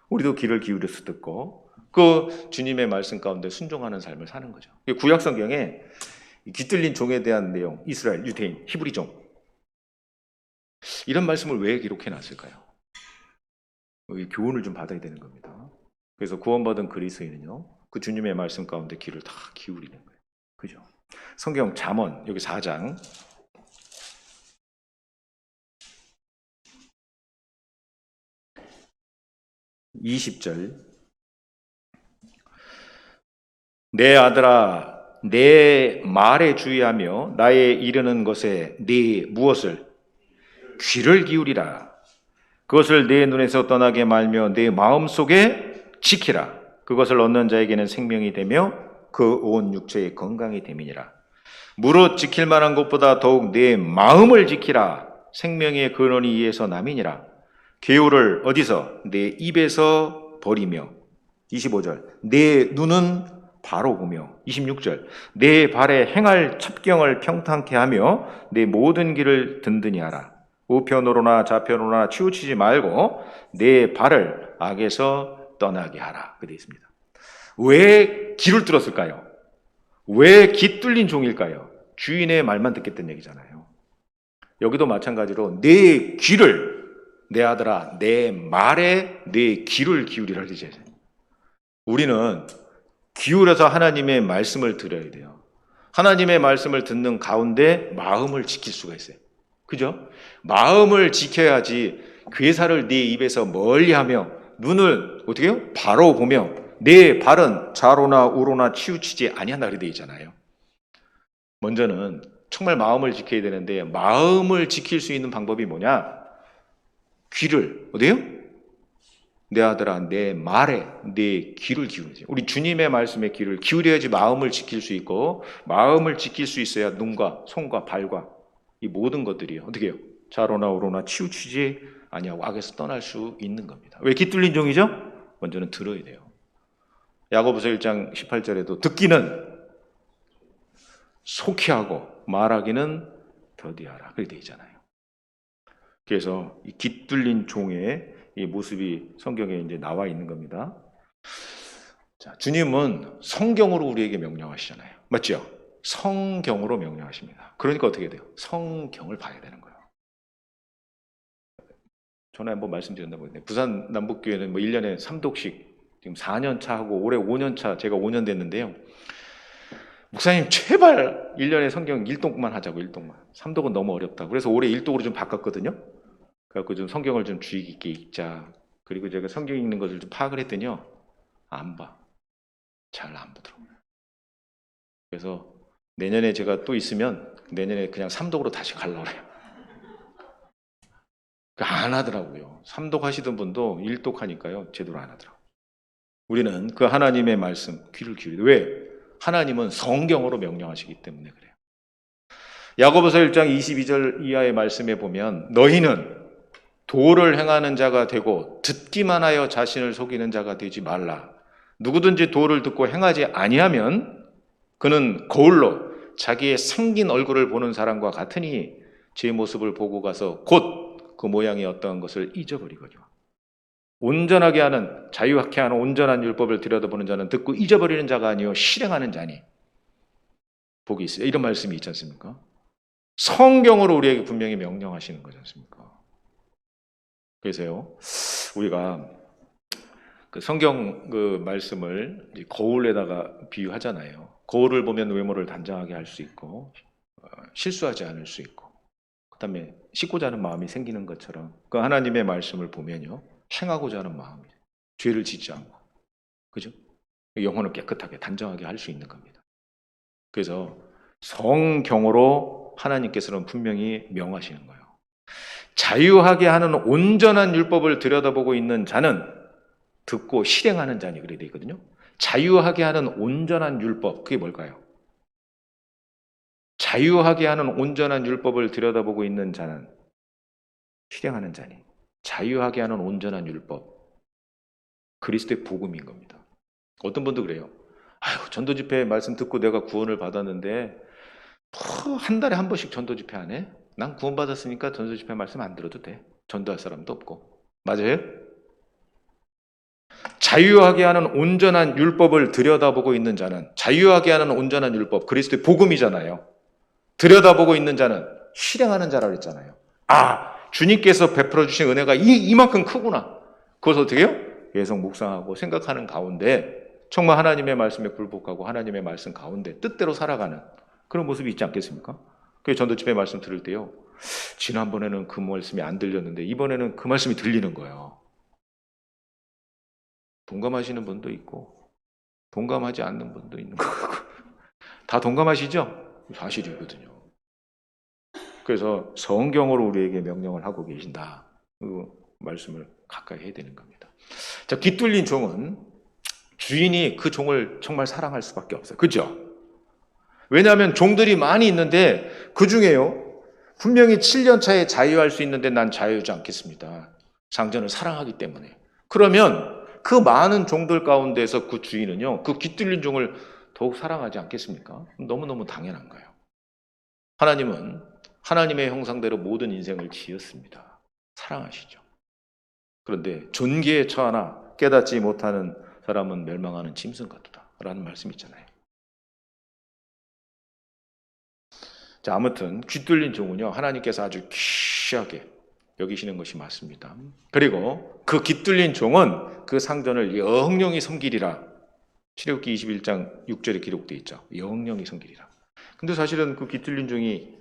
A: 우리도 귀를 기울여서 듣고 그 주님의 말씀 가운데 순종하는 삶을 사는 거죠. 구약 성경에 깃들린 종에 대한 내용, 이스라엘, 유대인, 히브리 종, 이런 말씀을 왜 기록해 놨을까요? 교훈을 좀 받아야 되는 겁니다. 그래서 구원받은 그리스도인은요, 그 주님의 말씀 가운데 귀를 다 기울이는 거예요. 그죠? 성경 잠언 여기 4장 20절. 내 아들아, 내 말에 주의하며 나의 이르는 것에 네 무엇을? 귀를 기울이라. 그것을 내 눈에서 떠나게 말며 내 마음속에 지키라. 그것을 얻는 자에게는 생명이 되며 그 온 육체의 건강이 됨이니라. 무릇 지킬 만한 것보다 더욱 내 마음을 지키라. 생명의 근원이 이에서 남이니라. 계율을 어디서? 내 입에서 버리며. 25절. 내 눈은 바로 보며. 26절. 내 발에 행할 첩경을 평탄케 하며 내 모든 길을 든든히 하라. 우편으로나 좌편으로나 치우치지 말고 내 발을 악에서 떠나게 하라. 그렇게 되어 있습니다. 왜 귀를 뚫었을까요? 왜 귀 뚫린 종일까요? 주인의 말만 듣겠다는 얘기잖아요. 여기도 마찬가지로 내 귀를, 내 아들아, 내 말에 내 귀를 기울이라 그러죠. 우리는 기울여서 하나님의 말씀을 들어야 돼요. 하나님의 말씀을 듣는 가운데 마음을 지킬 수가 있어요. 그죠? 마음을 지켜야지 괴사를 네 입에서 멀리하며 눈을 어떻게 해요? 바로 보며 내 발은 좌로나 우로나 치우치지 아니한다 그렇게 되어 있잖아요. 먼저는 정말 마음을 지켜야 되는데, 마음을 지킬 수 있는 방법이 뭐냐? 귀를 어디요? 내 아들아, 내 말에 내 귀를 기울이지. 우리 주님의 말씀에 귀를 기울여야지 마음을 지킬 수 있고, 마음을 지킬 수 있어야 눈과 손과 발과 이 모든 것들이 어떻게 해요? 좌로나 우로나 치우치지 아니하고 악에서 떠날 수 있는 겁니다. 왜 귀 뚫린 종이죠? 먼저는 들어야 돼요. 야고보서 1장 18절에도 듣기는 속히 하고 말하기는 더디하라 그렇게 되어 있잖아요. 그래서 이 귀 뚫린 종의 이 모습이 성경에 이제 나와 있는 겁니다. 자, 주님은 성경으로 우리에게 명령하시잖아요. 맞죠? 성경으로 명령하십니다. 그러니까 어떻게 돼요? 성경을 봐야 되는 거예요. 전에 한번 말씀드렸나 보네요. 부산 남북교회는 뭐 1년에 3독씩 지금 4년 차 하고 올해 5년 차, 제가 5년 됐는데요. 목사님 제발 1년에 성경 1독만 하자고, 1독만. 3독은 너무 어렵다고. 그래서 올해 1독으로 좀 바꿨거든요. 그래갖고 좀 성경을 좀 주의 깊게 읽자. 그리고 제가 성경 읽는 것을 좀 파악을 했더니요, 안 봐. 잘 안 보더라고요. 그래서 내년에 제가 또 있으면 내년에 그냥 3독으로 다시 가려고 그래요. 안 하더라고요. 3독 하시던 분도 1독 하니까요, 제대로 안 하더라고요. 우리는 그 하나님의 말씀 귀를 기울이고, 왜? 하나님은 성경으로 명령하시기 때문에 그래요. 야고보서 1장 22절 이하의 말씀에 보면 너희는 도를 행하는 자가 되고 듣기만 하여 자신을 속이는 자가 되지 말라. 누구든지 도를 듣고 행하지 아니하면 그는 거울로 자기의 생긴 얼굴을 보는 사람과 같으니 제 모습을 보고 가서 곧 그 모양이 어떠한 것을 잊어버리거든요. 온전하게 하는, 자유하게 하는 온전한 율법을 들여다보는 자는 듣고 잊어버리는 자가 아니요 실행하는 자니 복이 있어요. 이런 말씀이 있지 않습니까? 성경으로 우리에게 분명히 명령하시는 거지 않습니까? 그래서요, 우리가 그 성경 그 말씀을 거울에다가 비유하잖아요. 거울을 보면 외모를 단정하게 할 수 있고 실수하지 않을 수 있고, 그다음에 씻고자 하는 마음이 생기는 것처럼 그 하나님의 말씀을 보면요, 행하고자 하는 마음이, 죄를 짓지 않고, 그죠? 영혼을 깨끗하게 단정하게 할 수 있는 겁니다. 그래서 성경으로 하나님께서는 분명히 명하시는 거예요. 자유하게 하는 온전한 율법을 들여다보고 있는 자는 듣고 실행하는 자니, 그렇게 되어 있거든요. 자유하게 하는 온전한 율법, 그게 뭘까요? 자유하게 하는 온전한 율법을 들여다보고 있는 자는 실행하는 자니, 자유하게 하는 온전한 율법, 그리스도의 복음인 겁니다. 어떤 분도 그래요. 아유, 전도 집회 말씀 듣고 내가 구원을 받았는데 한 달에 한 번씩 전도 집회 안 해? 난 구원 받았으니까 전도 집회 말씀 안 들어도 돼. 전도할 사람도 없고. 맞아요? 자유하게 하는 온전한 율법을 들여다보고 있는 자는, 자유하게 하는 온전한 율법, 그리스도의 복음이잖아요. 들여다보고 있는 자는 실행하는 자라고 했잖아요. 아, 주님께서 베풀어 주신 은혜가 이만큼 크구나. 그것을 어떻게 해요? 계속 묵상하고 생각하는 가운데 정말 하나님의 말씀에 굴복하고 하나님의 말씀 가운데 뜻대로 살아가는 그런 모습이 있지 않겠습니까? 그래서 전도 집회 말씀 들을 때요, 지난번에는 그 말씀이 안 들렸는데 이번에는 그 말씀이 들리는 거예요. 동감하시는 분도 있고 동감하지 않는 분도 있는 거고 다 동감하시죠? 사실이거든요. 그래서 성경으로 우리에게 명령을 하고 계신다. 그 말씀을 가까이 해야 되는 겁니다. 자, 깃뚫린 종은 주인이 그 종을 정말 사랑할 수밖에 없어요. 그죠? 왜냐하면 종들이 많이 있는데 그 중에요, 분명히 7년 차에 자유할 수 있는데 난 자유하지 않겠습니다. 상전을 사랑하기 때문에. 그러면 그 많은 종들 가운데서 그 주인은요, 그 깃뚫린 종을 더욱 사랑하지 않겠습니까? 너무너무 당연한 거예요. 하나님은 하나님의 형상대로 모든 인생을 지었습니다. 사랑하시죠. 그런데 존귀에 처하나 깨닫지 못하는 사람은 멸망하는 짐승 같도다 라는 말씀이 있잖아요. 자, 아무튼 깃뚫린 종은요, 하나님께서 아주 귀하게 여기시는 것이 맞습니다. 그리고 그 깃뚫린 종은 그 상전을 영영히 섬기리라. 출애굽기 21장 6절에 기록되어 있죠. 영영히 섬기리라. 근데 사실은 그 깃뚫린 종이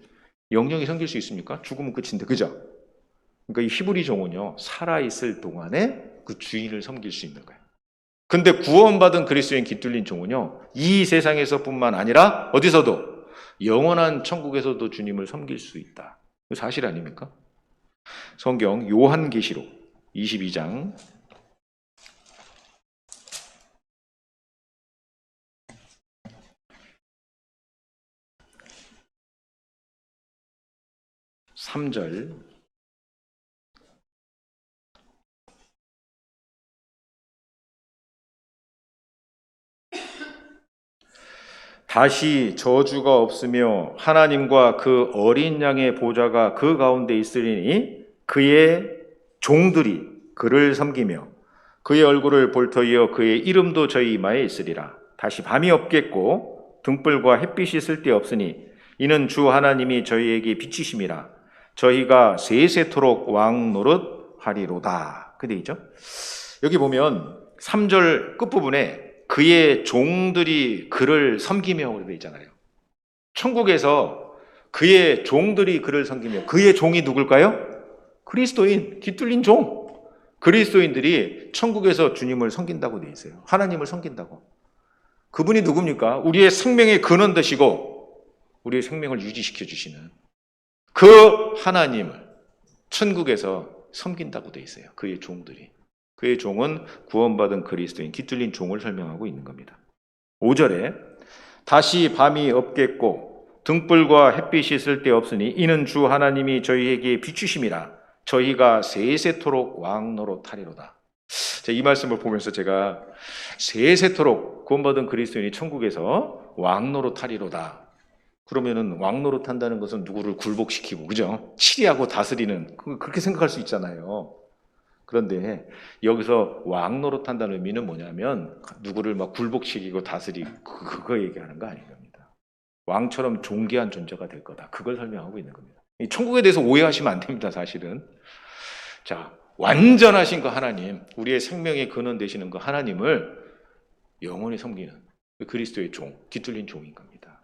A: 영영히 섬길 수 있습니까? 죽으면 끝인데, 그죠? 그러니까 이 히브리 종은요, 살아있을 동안에 그 주인을 섬길 수 있는 거예요. 근데 구원받은 그리스도인 깃뚫린 종은요, 이 세상에서뿐만 아니라 어디서도, 영원한 천국에서도 주님을 섬길 수 있다. 사실 아닙니까? 성경 요한계시록 22장 3절, 다시 저주가 없으며 하나님과 그 어린 양의 보좌가 그 가운데 있으리니 그의 종들이 그를 섬기며 그의 얼굴을 볼터이어 그의 이름도 저희 이마에 있으리라. 다시 밤이 없겠고 등불과 햇빛이 쓸데없으니 이는 주 하나님이 저희에게 빛이심이라. 저희가 세세토록 왕 노릇하리로다. 그돼 있죠? 여기 보면 3절 끝부분에 그의 종들이 그를 섬기며 그러고 있잖아요. 천국에서 그의 종들이 그를 섬기며, 그의 종이 누굴까요? 그리스도인, 깃뚫린 종. 그리스도인들이 천국에서 주님을 섬긴다고 되어 있어요. 하나님을 섬긴다고. 그분이 누굽니까? 우리의 생명의 근원 되시고 우리의 생명을 유지시켜 주시는 그 하나님을 천국에서 섬긴다고 되어 있어요. 그의 종들이. 그의 종은 구원받은 그리스도인 깃뚫린 종을 설명하고 있는 겁니다. 5절에 다시 밤이 없겠고 등불과 햇빛이 쓸데없으니 이는 주 하나님이 저희에게 비추심이라. 저희가 세세토록 왕 노릇하리로다. 이 말씀을 보면서 제가 세세토록 구원받은 그리스도인이 천국에서 왕 노릇하리로다. 그러면은 왕 노릇한다는 것은 누구를 굴복시키고, 그죠? 치리하고 다스리는, 그렇게 생각할 수 있잖아요. 그런데 여기서 왕 노릇한다는 의미는 뭐냐면 누구를 막 굴복시키고 다스리고 그거 얘기하는 거 아닌 겁니다. 왕처럼 존귀한 존재가 될 거다. 그걸 설명하고 있는 겁니다. 이 천국에 대해서 오해하시면 안 됩니다, 사실은. 자, 완전하신 그 하나님, 우리의 생명의 근원 되시는 그 하나님을 영원히 섬기는 그리스도의 종, 깃들린 종인 겁니다.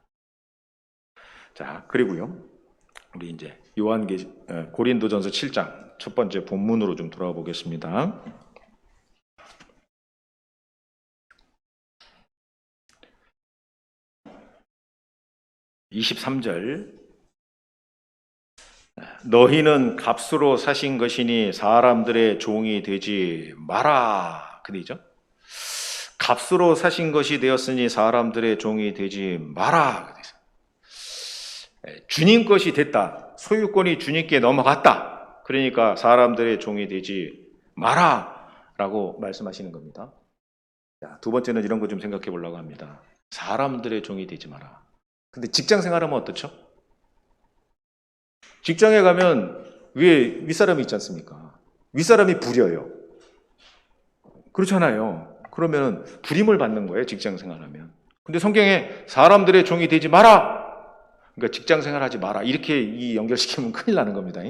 A: 자, 그리고요, 우리 이제 고린도전서 7장 첫 번째 본문으로 좀 돌아와 보겠습니다. (23절) 너희는 값으로 사신 것이니 사람들의 종이 되지 마라. 그러죠? 값으로 사신 것이 되었으니 사람들의 종이 되지 마라. 주님 것이 됐다. 소유권이 주님께 넘어갔다. 그러니까 사람들의 종이 되지 마라 라고 말씀하시는 겁니다. 자, 두 번째는 이런 거 좀 생각해 보려고 합니다. 사람들의 종이 되지 마라. 근데 직장 생활하면 어떻죠? 직장에 가면 위에 윗사람이 있지 않습니까? 윗사람이 부려요. 그렇잖아요. 그러면 부림을 받는 거예요, 직장 생활하면. 근데 성경에 사람들의 종이 되지 마라. 그러니까 직장 생활하지 마라. 이렇게 이 연결시키면 큰일 나는 겁니다.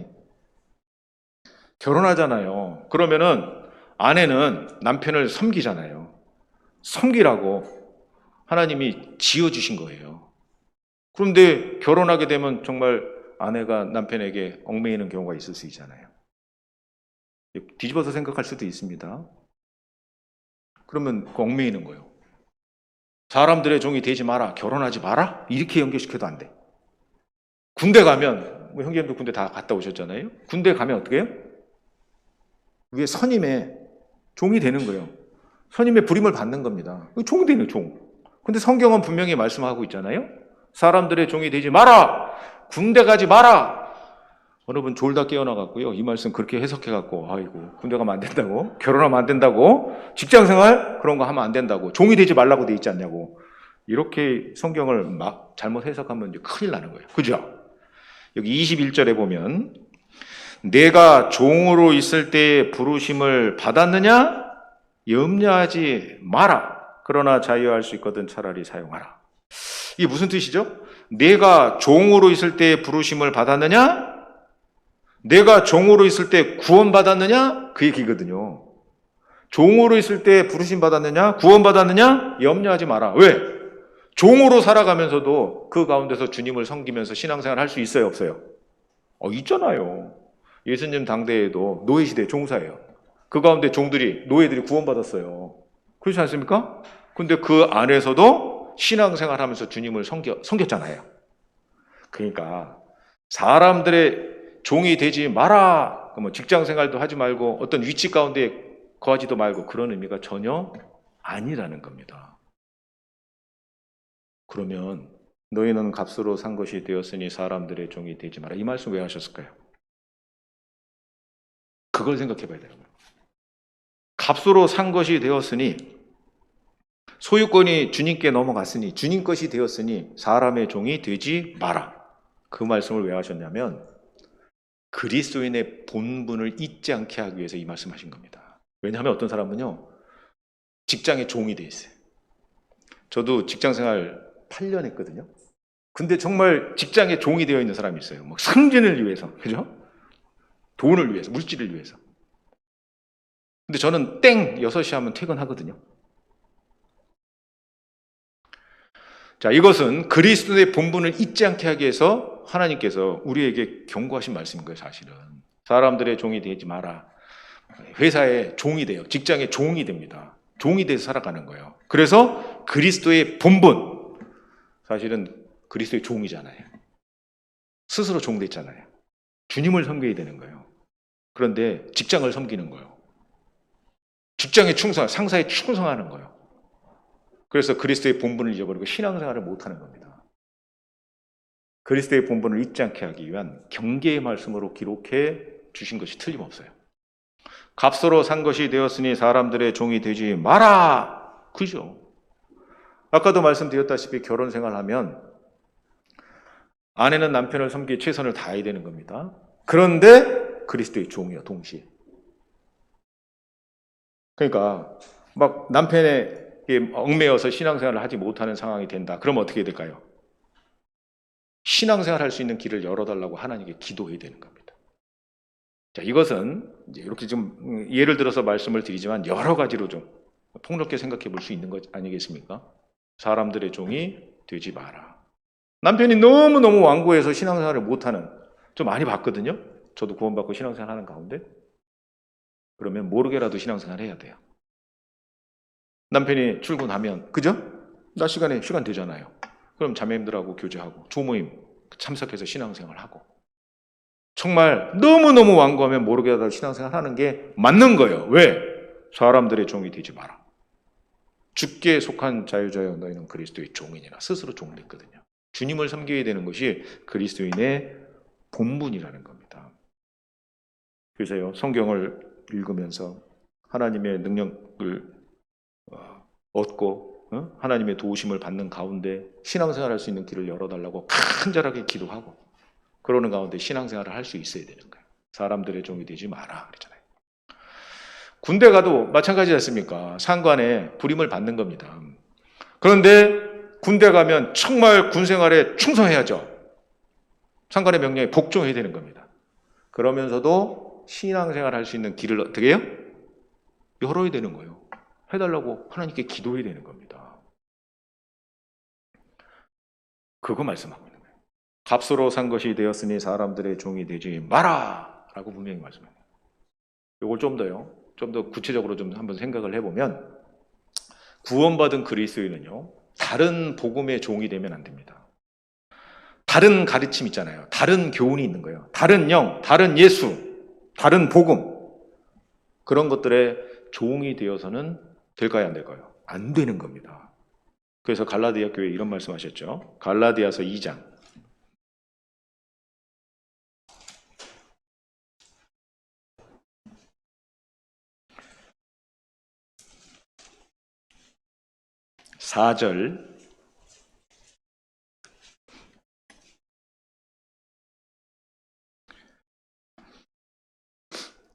A: 결혼하잖아요. 그러면은 아내는 남편을 섬기잖아요. 섬기라고 하나님이 지어주신 거예요. 그런데 결혼하게 되면 정말 아내가 남편에게 얽매이는 경우가 있을 수 있잖아요. 뒤집어서 생각할 수도 있습니다. 그러면 그 얽매이는 거예요. 사람들의 종이 되지 마라, 결혼하지 마라, 이렇게 연결시켜도 안 돼. 군대 가면, 형제님도 군대 다 갔다 오셨잖아요. 군대 가면 어떻게 해요? 위에 선임의 종이 되는 거예요. 선임의 부림을 받는 겁니다. 종 되는 종. 근데 성경은 분명히 말씀하고 있잖아요. 사람들의 종이 되지 마라, 군대 가지 마라. 어느 분 졸다 깨어나갖고요, 이 말씀 그렇게 해석해갖고, 아이고, 군대 가면 안 된다고, 결혼하면 안 된다고, 직장생활 그런 거 하면 안 된다고, 종이 되지 말라고 돼 있지 않냐고, 이렇게 성경을 막 잘못 해석하면 이제 큰일 나는 거예요. 그죠? 여기 21절에 보면 내가 종으로 있을 때 부르심을 받았느냐? 염려하지 마라. 그러나 자유할 수 있거든 차라리 사용하라. 이게 무슨 뜻이죠? 내가 종으로 있을 때 부르심을 받았느냐? 내가 종으로 있을 때 구원받았느냐? 그 얘기거든요. 종으로 있을 때 부르심 받았느냐? 구원받았느냐? 염려하지 마라. 왜? 종으로 살아가면서도 그 가운데서 주님을 섬기면서 신앙생활 할 수 있어요, 없어요? 있잖아요. 예수님 당대에도 노예시대 종사예요. 그 가운데 노예들이 구원받았어요. 그렇지 않습니까? 근데 그 안에서도 신앙생활 하면서 주님을 섬겼잖아요. 그러니까 사람들의 종이 되지 마라. 뭐 직장생활도 하지 말고 어떤 위치 가운데 거하지도 말고 그런 의미가 전혀 아니라는 겁니다. 그러면 너희는 값으로 산 것이 되었으니 사람들의 종이 되지 마라. 이 말씀 왜 하셨을까요? 그걸 생각해 봐야 되는 거예요. 값으로 산 것이 되었으니, 소유권이 주님께 넘어갔으니, 주님 것이 되었으니 사람의 종이 되지 마라. 그 말씀을 왜 하셨냐면 그리스도인의 본분을 잊지 않게 하기 위해서 이 말씀하신 겁니다. 왜냐하면 어떤 사람은요, 직장의 종이 돼 있어요. 저도 직장생활 8년 했거든요. 근데 정말 직장의 종이 되어 있는 사람이 있어요. 뭐 승진을 위해서, 그죠? 돈을 위해서, 물질을 위해서. 근데 저는 땡 6시 하면 퇴근하거든요. 자, 이것은 그리스도의 본분을 잊지 않게 하기 위해서 하나님께서 우리에게 경고하신 말씀인 거예요, 사실은. 사람들의 종이 되지 마라. 회사의 종이 돼요. 직장의 종이 됩니다. 종이 돼서 살아가는 거예요. 그래서 그리스도의 본분, 사실은 그리스도의 종이잖아요. 스스로 종 됐잖아요. 주님을 섬겨야 되는 거예요. 그런데 직장을 섬기는 거예요. 직장에 상사에 충성하는 거예요. 그래서 그리스도의 본분을 잊어버리고 신앙생활을 못하는 겁니다. 그리스도의 본분을 잊지 않게 하기 위한 경계의 말씀으로 기록해 주신 것이 틀림없어요. 값으로 산 것이 되었으니 사람들의 종이 되지 마라. 그죠? 아까도 말씀드렸다시피 결혼 생활하면 아내는 남편을 섬기기 최선을 다해야 되는 겁니다. 그런데 그리스도의 종이요, 동시에. 그러니까 막 남편에게 얽매여서 신앙생활을 하지 못하는 상황이 된다. 그럼 어떻게 될까요? 신앙생활 할 수 있는 길을 열어달라고 하나님께 기도해야 되는 겁니다. 자, 이것은 이제 이렇게 좀 예를 들어서 말씀을 드리지만 여러 가지로 좀 폭넓게 생각해 볼 수 있는 것 아니겠습니까? 사람들의 종이 되지 마라. 남편이 너무너무 완고해서 신앙생활을 못하는, 좀 많이 봤거든요. 저도 구원받고 신앙생활 하는 가운데. 그러면 모르게라도 신앙생활 해야 돼요. 남편이 출근하면, 그죠? 낮 시간 되잖아요. 그럼 자매님들하고 교제하고 조모임 참석해서 신앙생활하고, 정말 너무너무 완고하면 모르게라도 신앙생활 하는 게 맞는 거예요. 왜? 사람들의 종이 되지 마라. 주께 속한 자유자여 너희는 그리스도의 종이니라. 스스로 종됐거든요. 주님을 섬겨야 되는 것이 그리스도인의 본분이라는 겁니다. 그래서요, 성경을 읽으면서 하나님의 능력을 얻고 하나님의 도우심을 받는 가운데 신앙생활 할 수 있는 길을 열어달라고 간절하게 기도하고, 그러는 가운데 신앙생활을 할 수 있어야 되는 거예요. 사람들의 종이 되지 마라 그랬잖아요. 군대 가도 마찬가지지 않습니까? 상관에 부림을 받는 겁니다. 그런데 군대 가면 정말 군생활에 충성해야죠. 상관의 명령에 복종해야 되는 겁니다. 그러면서도 신앙생활 할 수 있는 길을 어떻게 해요? 열어야 되는 거예요. 해달라고 하나님께 기도해야 되는 겁니다. 그거 말씀하고 있는 거예요. 값으로 산 것이 되었으니 사람들의 종이 되지 마라 라고 분명히 말씀합니다. 이걸 좀 더 구체적으로 좀 한번 생각을 해보면, 구원받은 그리스도인은요, 다른 복음의 종이 되면 안 됩니다. 다른 가르침 있잖아요. 다른 교훈이 있는 거예요. 다른 영, 다른 예수, 다른 복음, 그런 것들의 종이 되어서는 될까요, 안 될까요? 안 되는 겁니다. 그래서 갈라디아 교회에 이런 말씀하셨죠. 갈라디아서 2장 4절,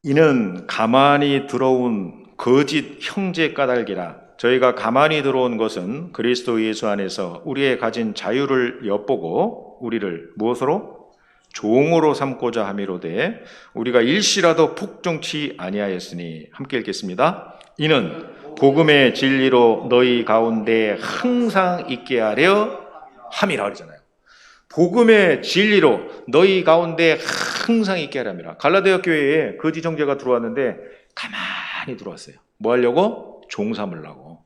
A: 이는 가만히 들어온 거짓 형제 까닭이라. 저희가 가만히 들어온 것은 그리스도 예수 안에서 우리의 가진 자유를 엿보고 우리를 무엇으로? 종으로 삼고자 함이로되 우리가 일시라도 폭정치 아니하였으니. 함께 읽겠습니다. 이는 복음의 진리로 너희 가운데 항상 있게 하려 함이라 그러잖아요. 복음의 진리로 너희 가운데 항상 있게 하랍니다. 갈라디아 교회에 거짓 형제가 들어왔는데 가만히 들어왔어요. 뭐 하려고? 종 삼으려고.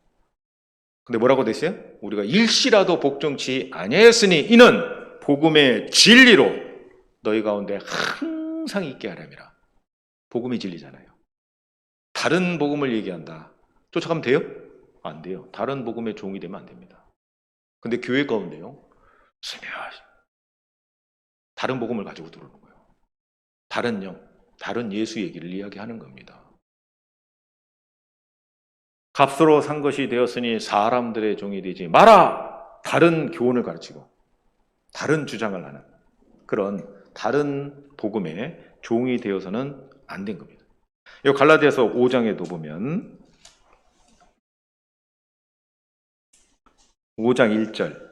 A: 근데 뭐라고 됐어요? 우리가 일시라도 복종치 아니하였으니 이는 복음의 진리로 너희 가운데 항상 있게 하랍니다. 복음이 진리잖아요. 다른 복음을 얘기한다. 쫓아가면 돼요? 안 돼요. 다른 복음의 종이 되면 안 됩니다. 근데 교회 가운데요, 스며시 다른 복음을 가지고 들어오는 거예요. 다른 영, 다른 예수 얘기를 이야기하는 겁니다. 값으로 산 것이 되었으니 사람들의 종이 되지 마라! 다른 교훈을 가르치고 다른 주장을 하는 그런 다른 복음의 종이 되어서는 안 된 겁니다. 이 갈라디아서 5장에도 보면 5장 1절,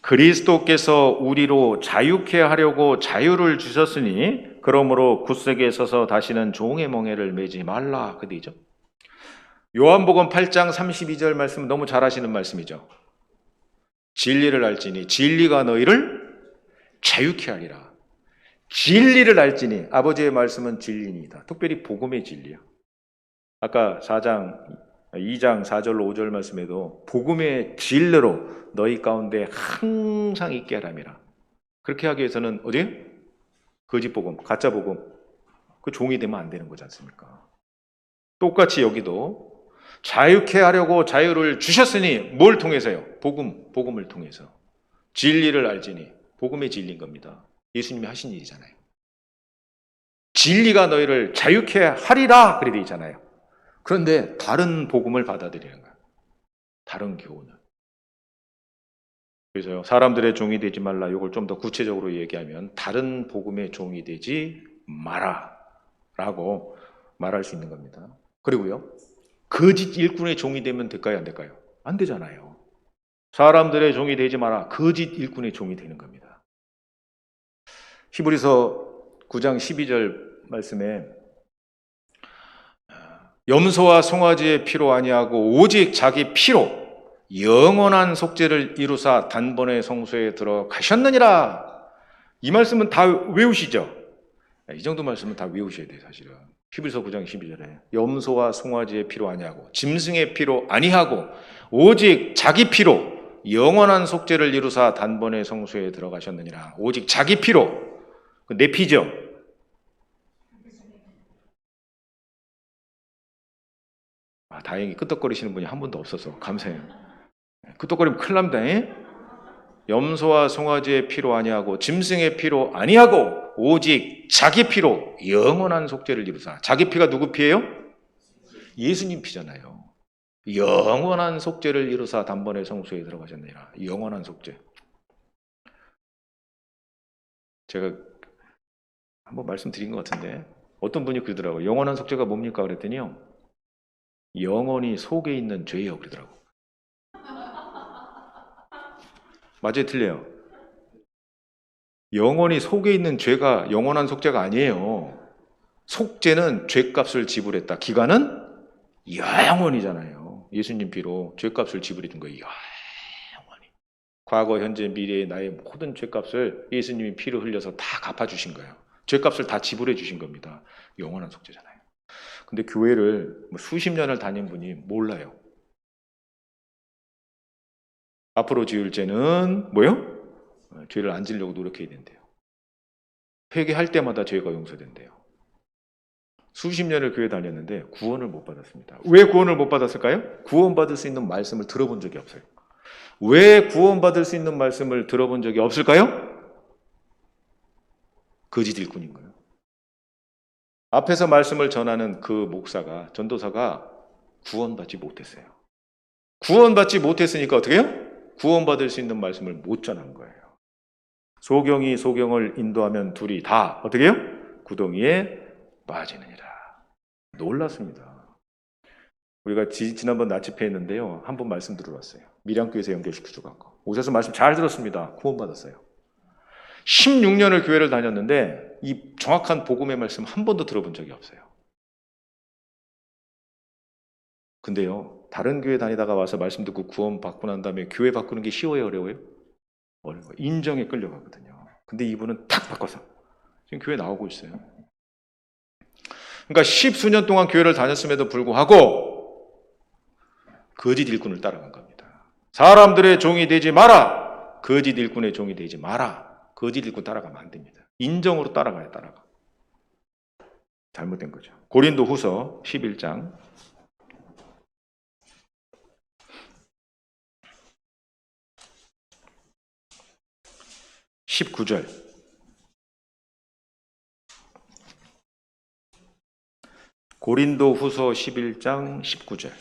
A: 그리스도께서 우리로 자유케 하려고 자유를 주셨으니 그러므로 굳세게 서서 다시는 종의 멍에를 매지 말라. 그 뒤죠. 요한복음 8장 32절 말씀은 너무 잘 아시는 말씀이죠. 진리를 알지니 진리가 너희를 자유케 하리라. 진리를 알지니, 아버지의 말씀은 진리니이다. 특별히 복음의 진리야. 아까 2장 4절로 5절 말씀에도 복음의 진리로 너희 가운데 항상 있게 하라미라. 그렇게 하기 위해서는 어디? 거짓 복음, 가짜 복음, 그 종이 되면 안 되는 거지 않습니까? 똑같이 여기도 자유케 하려고 자유를 주셨으니 뭘 통해서요? 복음을 통해서. 진리를 알지니, 복음의 진리인 겁니다. 예수님이 하신 일이잖아요. 진리가 너희를 자유케 하리라 그래 돼 있잖아요. 그런데 다른 복음을 받아들이는 거예요. 다른 교훈을. 그래서요, 사람들의 종이 되지 말라. 이걸 좀 더 구체적으로 얘기하면 다른 복음의 종이 되지 마라 라고 말할 수 있는 겁니다. 그리고요, 거짓 일꾼의 종이 되면 될까요, 안 될까요? 안 되잖아요. 사람들의 종이 되지 마라. 거짓 일꾼의 종이 되는 겁니다. 히브리서 9장 12절 말씀에 염소와 송아지의 피로 아니하고 오직 자기 피로 영원한 속죄를 이루사 단번에 성소에 들어가셨느니라. 이 말씀은 다 외우시죠? 이 정도 말씀은 다 외우셔야 돼요, 사실은. 히브리서 9장 12절에 염소와 송아지의 피로 아니하고 짐승의 피로 아니하고 오직 자기 피로 영원한 속죄를 이루사 단번에 성소에 들어가셨느니라. 오직 자기 피로. 내 피죠? 다행히 끄떡거리시는 분이 한 분도 없어서 감사해요. 끄떡거리면 큰일 납니다. 염소와 송아지의 피로 아니하고 짐승의 피로 아니하고 오직 자기 피로 영원한 속죄를 이루사. 자기 피가 누구 피예요? 예수님 피잖아요. 영원한 속죄를 이루사 단번에 성소에 들어가셨느니라. 영원한 속죄. 제가 한번 말씀드린 것 같은데 어떤 분이 그러더라고요. 영원한 속죄가 뭡니까? 그랬더니요, 영원히 속에 있는 죄예요 그러더라고요. 맞아요, 틀려요? 영원히 속에 있는 죄가 영원한 속죄가 아니에요. 속죄는 죄값을 지불했다. 기간은 영원이잖아요. 예수님 피로 죄값을 지불해 준 거예요. 영원히. 과거, 현재, 미래의 나의 모든 죄값을 예수님이 피를 흘려서 다 갚아주신 거예요. 죄값을 다 지불해 주신 겁니다. 영원한 속죄잖아요. 근데 교회를 수십 년을 다닌 분이 몰라요. 앞으로 지을 죄는 뭐요? 죄를 안 지으려고 노력해야 된대요. 회개할 때마다 죄가 용서된대요. 수십 년을 교회 다녔는데 구원을 못 받았습니다. 왜 구원을 못 받았을까요? 구원받을 수 있는 말씀을 들어본 적이 없어요. 왜 구원받을 수 있는 말씀을 들어본 적이 없을까요? 거짓 일꾼인 거예요. 앞에서 말씀을 전하는 그 목사가, 전도사가 구원받지 못했어요. 구원받지 못했으니까 어떻게 해요? 구원받을 수 있는 말씀을 못 전한 거예요. 소경이 소경을 인도하면 둘이 다 어떻게 해요? 구덩이에 빠지느니라. 놀랐습니다. 우리가 지난번 나치패 했는데요, 한 번 말씀 들어왔어요. 밀양교회에서 연결시켜줘갖고 오셔서 말씀 잘 들었습니다. 구원받았어요. 16년을 교회를 다녔는데 이 정확한 복음의 말씀 한 번도 들어본 적이 없어요. 근데요, 다른 교회 다니다가 와서 말씀 듣고 구원 받고 난 다음에 교회 바꾸는 게 쉬워요, 어려워요? 어려워요. 인정에 끌려가거든요. 근데 이분은 탁 바꿔서 지금 교회 나오고 있어요. 그러니까 10수년 동안 교회를 다녔음에도 불구하고 거짓 일꾼을 따라간 겁니다. 사람들의 종이 되지 마라. 거짓 일꾼의 종이 되지 마라. 거짓 일꾼 따라가면 안 됩니다. 인정으로 따라가야 따라가. 잘못된 거죠. 고린도 후서 11장 19절. 고린도 후서 11장 19절.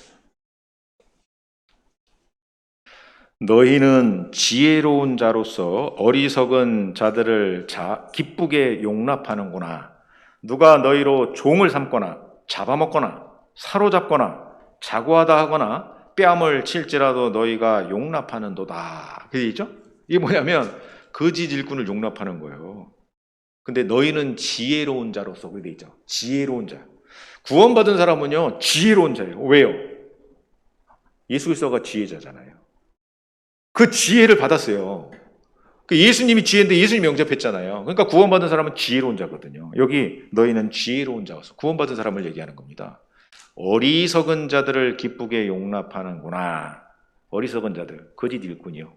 A: 너희는 지혜로운 자로서 어리석은 자들을 기쁘게 용납하는구나. 누가 너희로 종을 삼거나 잡아먹거나 사로잡거나 자고하다 하거나 뺨을 칠지라도 너희가 용납하는도다. 그게 있죠? 이게 뭐냐면 거짓 일꾼을 용납하는 거예요. 근데 너희는 지혜로운 자로서, 그게 돼 있죠. 지혜로운 자. 구원받은 사람은요, 지혜로운 자예요. 왜요? 예수 그리스도가 지혜자잖아요. 그 지혜를 받았어요. 그 예수님이 지혜인데 예수님이 영접했잖아요. 그러니까 구원받은 사람은 지혜로운 자거든요. 여기 너희는 지혜로운 자로서 구원받은 사람을 얘기하는 겁니다. 어리석은 자들을 기쁘게 용납하는구나. 어리석은 자들, 거짓 일꾼이요.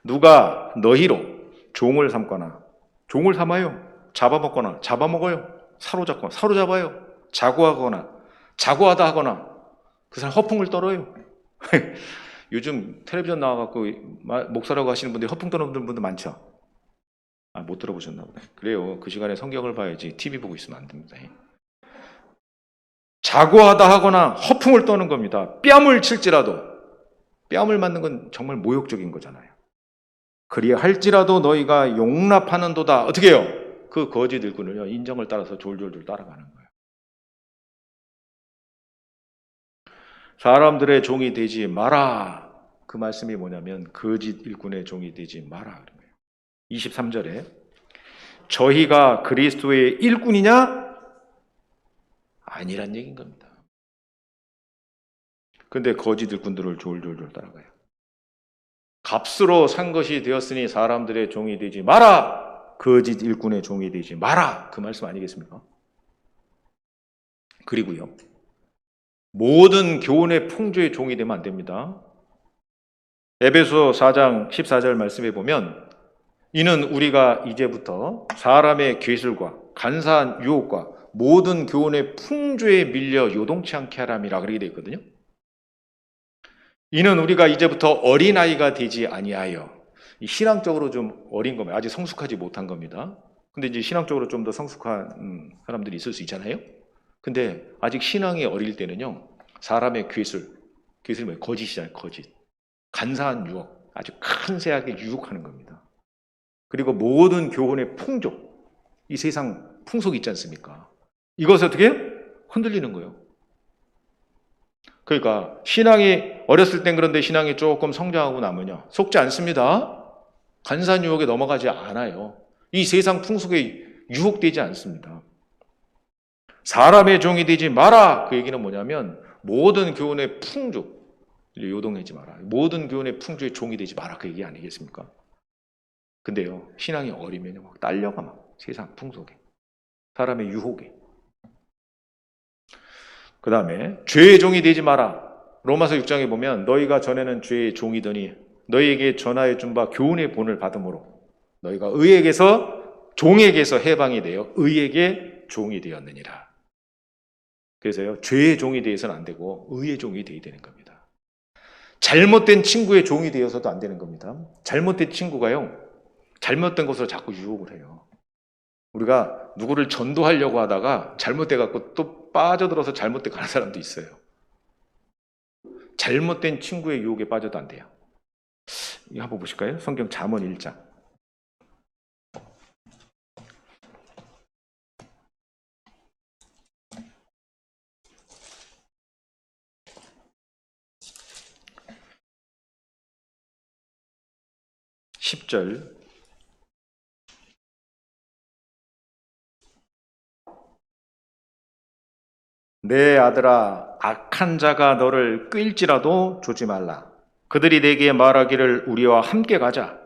A: 누가 너희로 종을 삼거나, 종을 삼아요. 잡아먹거나, 잡아먹어요. 사로잡거나, 사로잡아요. 자고하거나, 자고하다 하거나, 그 사람 허풍을 떨어요. 요즘 텔레비전 나와갖고 목사라고 하시는 분들이 허풍 떠는 분들 많죠? 못 들어보셨나 보다. 그래요. 그 시간에 성경을 봐야지 TV 보고 있으면 안 됩니다. 자고하다 하거나 허풍을 떠는 겁니다. 뺨을 칠지라도. 뺨을 맞는 건 정말 모욕적인 거잖아요. 그리할지라도 너희가 용납하는도다. 어떻게 해요? 그 거짓 일꾼을요, 인정을 따라서 졸졸졸 따라가는 거예요. 사람들의 종이 되지 마라. 그 말씀이 뭐냐면 거짓 일꾼의 종이 되지 마라. 그런 거예요. 23절에 저희가 그리스도의 일꾼이냐? 아니란 얘기인 겁니다. 근데 거짓 일꾼들을 졸졸졸 따라가요. 값으로 산 것이 되었으니 사람들의 종이 되지 마라. 거짓 일꾼의 종이 되지 마라. 그 말씀 아니겠습니까? 그리고요, 모든 교훈의 풍조의 종이 되면 안 됩니다. 에베소 4장 14절 말씀에 보면 이는 우리가 이제부터 사람의 괴술과 간사한 유혹과 모든 교훈의 풍조에 밀려 요동치 않게 하람이라 그렇게 되어 있거든요. 이는 우리가 이제부터 어린아이가 되지 아니하여, 신앙적으로 좀 어린 겁니다. 아직 성숙하지 못한 겁니다. 근데 이제 신앙적으로 좀 더 성숙한 사람들이 있을 수 있잖아요. 근데 아직 신앙이 어릴 때는요, 사람의 괴술이 뭐예요? 거짓이잖아요. 거짓. 간사한 유혹, 아주 간세하게 유혹하는 겁니다. 그리고 모든 교훈의 풍조, 이 세상 풍속이 있지 않습니까? 이것을 어떻게 해요? 흔들리는 거예요. 그러니까 신앙이 어렸을 땐 그런데 신앙이 조금 성장하고 나면요, 속지 않습니다. 간사한 유혹에 넘어가지 않아요. 이 세상 풍속에 유혹되지 않습니다. 사람의 종이 되지 마라. 그 얘기는 뭐냐면 모든 교훈의 풍조, 요동하지 마라. 모든 교훈의 풍조의 종이 되지 마라. 그 얘기 아니겠습니까? 근데요, 신앙이 어리면 막 딸려가 막 세상 풍속에, 사람의 유혹에. 그 다음에 죄의 종이 되지 마라. 로마서 6장에 보면 너희가 전에는 죄의 종이더니 너희에게 전하여 준 바 교훈의 본을 받음으로 너희가 종에게서 해방이 되어 의에게 종이 되었느니라. 그래서요, 죄의 종이 되어서는 안 되고 의의 종이 되어야 되는 겁니다. 잘못된 친구의 종이 되어서도 안 되는 겁니다. 잘못된 친구가요, 잘못된 것으로 자꾸 유혹을 해요. 우리가 누구를 전도하려고 하다가 잘못돼갖고 또 빠져들어서 잘못돼 가는 사람도 있어요. 잘못된 친구의 유혹에 빠져도 안 돼요. 이거 한번 보실까요? 성경 잠언 1장. (10절) 내 아들아, 악한 자가 너를 끌지라도 조지 말라. 그들이 내게 말하기를 우리와 함께 가자.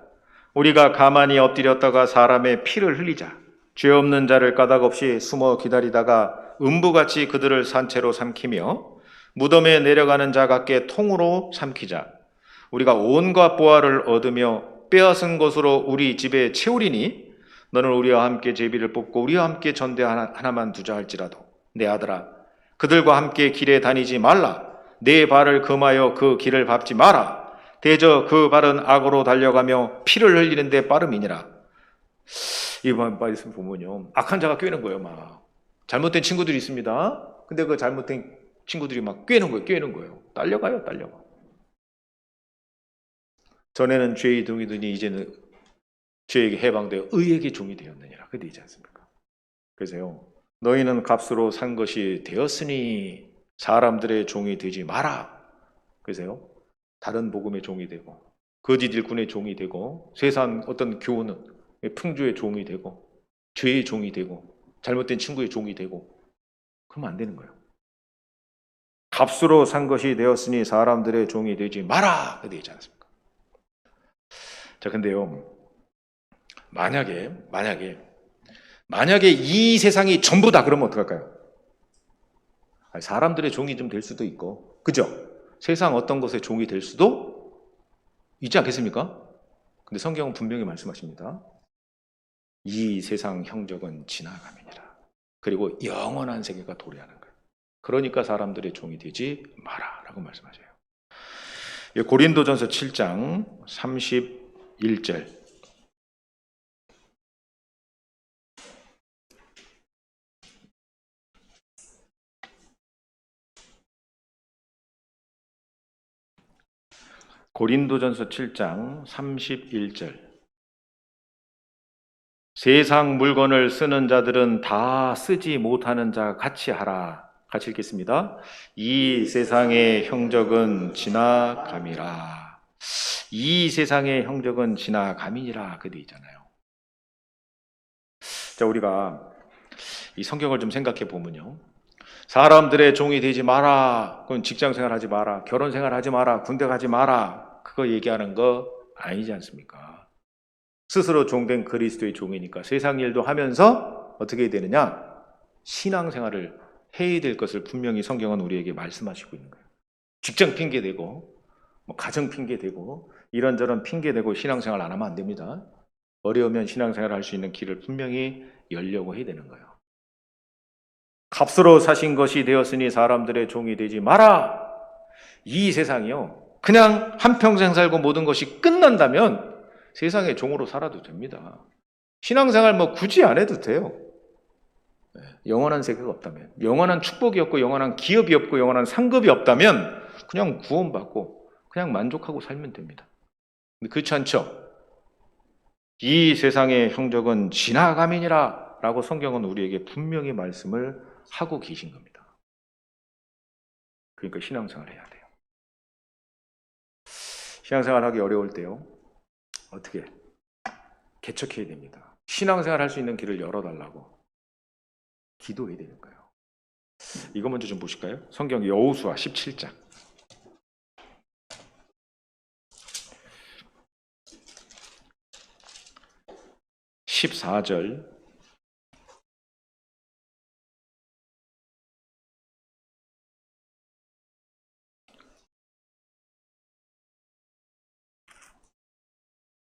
A: 우리가 가만히 엎드렸다가 사람의 피를 흘리자. 죄 없는 자를 까닭없이 숨어 기다리다가 음부같이 그들을 산채로 삼키며 무덤에 내려가는 자 같게 통으로 삼키자. 우리가 온갖 보화를 얻으며 빼앗은 것으로 우리 집에 채우리니 너는 우리와 함께 제비를 뽑고 우리와 함께 전대 하나만 두자 할지라도 내 아들아, 그들과 함께 길에 다니지 말라. 내 발을 금하여 그 길을 밟지 마라. 대저 그 발은 악으로 달려가며 피를 흘리는데 빠름이니라. 이번 말씀 보면요, 악한 자가 꿰는 거예요. 막 잘못된 친구들이 있습니다. 근데 그 잘못된 친구들이 막 꿰는 거예요. 딸려가. 전에는 죄의 종이더니 이제는 죄에게 해방되어 의에게 종이 되었느니라. 그게 되지 않습니까? 그래서요, 너희는 값으로 산 것이 되었으니 사람들의 종이 되지 마라. 그래서요, 다른 복음의 종이 되고 거짓 일꾼의 종이 되고 세상 어떤 교훈의 풍조의 종이 되고 죄의 종이 되고 잘못된 친구의 종이 되고 그러면 안 되는 거예요. 값으로 산 것이 되었으니 사람들의 종이 되지 마라. 그게 되지 않습니까? 자, 근데요, 만약에 이 세상이 전부 다 그러면 어떡할까요? 사람들의 종이 좀 될 수도 있고, 그죠? 세상 어떤 것의 종이 될 수도 있지 않겠습니까? 근데 성경은 분명히 말씀하십니다. 이 세상 형적은 지나감이니라. 그리고 영원한 세계가 도래하는 거예요. 그러니까 사람들의 종이 되지 마라 라고 말씀하셔요. 고린도전서 7장 31절. 고린도전서 7장 31절. 세상 물건을 쓰는 자들은 다 쓰지 못하는 자 같이 하라. 같이 읽겠습니다. 이 세상의 형적은 지나감이라. 이 세상의 형적은 지나감이니라. 그 돼 있잖아요. 자, 우리가 이 성경을 좀 생각해 보면요. 사람들의 종이 되지 마라. 그건 직장 생활 하지 마라. 결혼 생활 하지 마라. 군대 가지 마라. 그거 얘기하는 거 아니지 않습니까? 스스로 종된 그리스도의 종이니까 세상 일도 하면서 어떻게 해야 되느냐? 신앙생활을 해야 될 것을 분명히 성경은 우리에게 말씀하시고 있는 거예요. 직장 핑계대고 가정 핑계대고 이런저런 핑계대고 신앙생활 안 하면 안 됩니다. 어려우면 신앙생활을 할 수 있는 길을 분명히 열려고 해야 되는 거예요. 값으로 사신 것이 되었으니 사람들의 종이 되지 마라. 이 세상이요. 그냥 한평생 살고 모든 것이 끝난다면 세상의 종으로 살아도 됩니다. 신앙생활 굳이 안 해도 돼요. 영원한 세계가 없다면, 영원한 축복이 없고 영원한 기업이 없고 영원한 상급이 없다면 그냥 구원받고 그냥 만족하고 살면 됩니다. 근데 그렇지 않죠? 이 세상의 형적은 지나감이니라 라고 성경은 우리에게 분명히 말씀을 하고 계신 겁니다. 그러니까 신앙생활 해야 돼요. 신앙생활 하기 어려울 때요. 어떻게? 개척해야 됩니다. 신앙생활 할 수 있는 길을 열어달라고 기도해야 되는 거예요. 이거 먼저 좀 보실까요? 성경 여호수아 17장 14절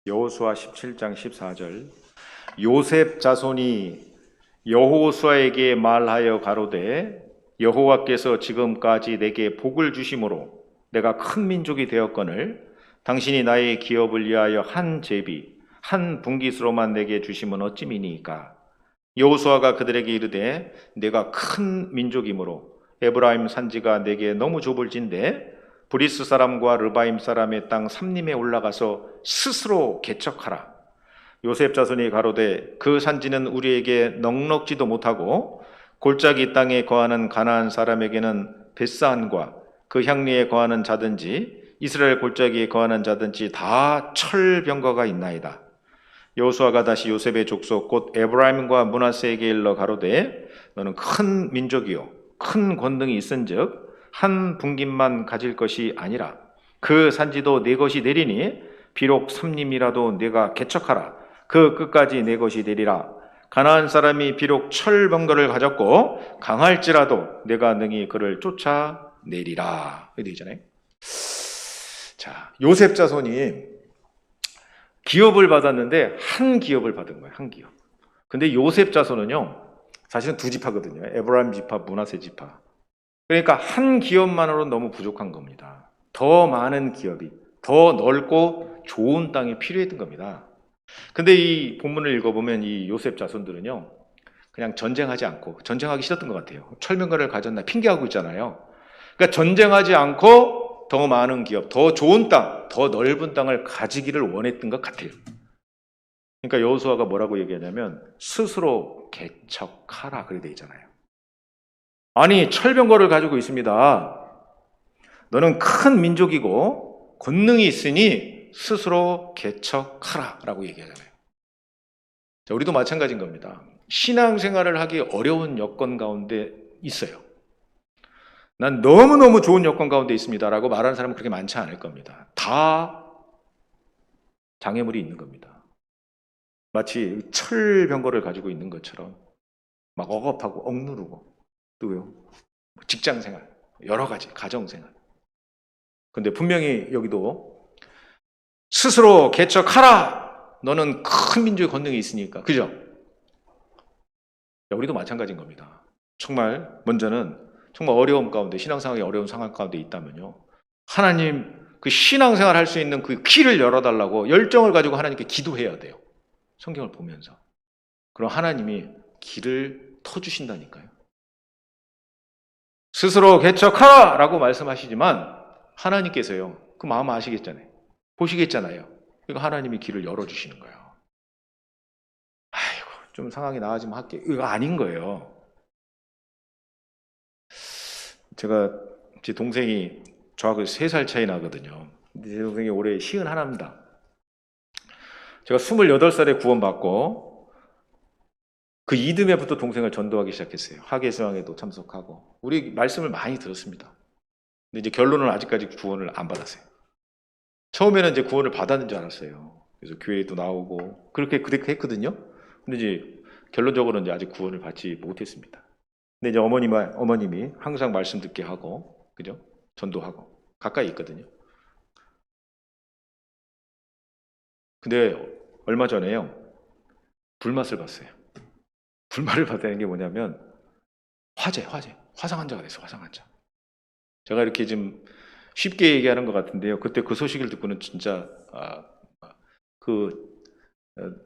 A: 여호수아 17장 14절 요셉 자손이 여호수아에게 말하여 가로되 여호와께서 지금까지 내게 복을 주심으로 내가 큰 민족이 되었거늘 당신이 나의 기업을 위하여 한 제비 한 분깃으로만 내게 주심은 어찌미니이까. 여호수아가 그들에게 이르되 내가 큰 민족이므로 에브라임 산지가 내게 너무 좁을진데 브리스 사람과 르바임 사람의 땅 삼림에 올라가서 스스로 개척하라. 요셉 자손이 가로되 그 산지는 우리에게 넉넉지도 못하고 골짜기 땅에 거하는 가나안 사람에게는 벳산과 그 향리에 거하는 자든지 이스라엘 골짜기에 거하는 자든지 다 철병거가 있나이다. 여호수아가 다시 요셉의 족속 곧 에브라임과 므낫세에게 일러 가로되 너는 큰 민족이요 큰 권능이 있은즉 한 분깃만 가질 것이 아니라 그 산지도 내 것이 되리니 비록 삼림이라도 내가 개척하라. 그 끝까지 내 것이 되리라. 가나안 사람이 비록 철병거를 가졌고 강할지라도 내가 능히 그를 쫓아내리라. 이렇게 되잖아요. 자, 요셉 자손이 기업을 받았는데 한 기업을 받은 거예요. 한 기업. 근데 요셉 자손은요. 사실은 두 지파거든요. 에브라임 지파, 므낫세 지파. 그러니까 한 기업만으로는 너무 부족한 겁니다. 더 많은 기업이, 더 넓고 좋은 땅이 필요했던 겁니다. 근데 이 본문을 읽어보면 이 요셉 자손들은요. 그냥 전쟁하지 않고, 전쟁하기 싫었던 것 같아요. 철병거를 가졌나 핑계하고 있잖아요. 그러니까 전쟁하지 않고 더 많은 기업, 더 좋은 땅, 더 넓은 땅을 가지기를 원했던 것 같아요. 그러니까 여호수아가 뭐라고 얘기하냐면 스스로 개척하라 그렇게 돼 있잖아요. 아니 철병거를 가지고 있습니다. 너는 큰 민족이고 권능이 있으니 스스로 개척하라 라고 얘기하잖아요. 자, 우리도 마찬가지인 겁니다. 신앙생활을 하기 어려운 여건 가운데 있어요. 난 너무너무 좋은 여건 가운데 있습니다 라고 말하는 사람은 그렇게 많지 않을 겁니다. 다 장애물이 있는 겁니다. 마치 철병거를 가지고 있는 것처럼 막 억압하고 억누르고 또요 직장생활 여러 가지 가정생활. 근데 분명히 여기도 스스로 개척하라. 너는 큰 민족의 권능이 있으니까. 그죠? 우리도 마찬가지인 겁니다. 정말 먼저는 정말 어려움 가운데 신앙생활이 어려운 상황 가운데 있다면요. 하나님 그 신앙생활 할 수 있는 그 길을 열어달라고 열정을 가지고 하나님께 기도해야 돼요. 성경을 보면서. 그럼 하나님이 길을 터주신다니까요. 스스로 개척하라! 라고 말씀하시지만 하나님께서요. 그 마음 아시겠잖아요. 보시겠잖아요. 그러니까 하나님이 길을 열어주시는 거예요. 아이고 좀 상황이 나아지면 할게. 이거 아닌 거예요. 제 동생이 저하고 3살 차이 나거든요. 근데 제 동생이 올해 51입니다. 제가 28살에 구원받고 그 이듬해부터 동생을 전도하기 시작했어요. 학예수양에도 참석하고. 우리 말씀을 많이 들었습니다. 근데 이제 결론은 아직까지 구원을 안 받았어요. 처음에는 이제 구원을 받았는 줄 알았어요. 그래서 교회에도 나오고 그렇게 했거든요. 근데 이제 결론적으로는 이제 아직 구원을 받지 못했습니다. 근데 이제 어머님이 항상 말씀 듣게 하고, 그죠? 전도하고 가까이 있거든요. 근데 얼마 전에요, 불맛을 봤어요. 불맛을 봤다는 게 뭐냐면 화상 환자가 됐어. 화상 환자. 제가 이렇게 좀 쉽게 얘기하는 것 같은데요. 그때 그 소식을 듣고는 진짜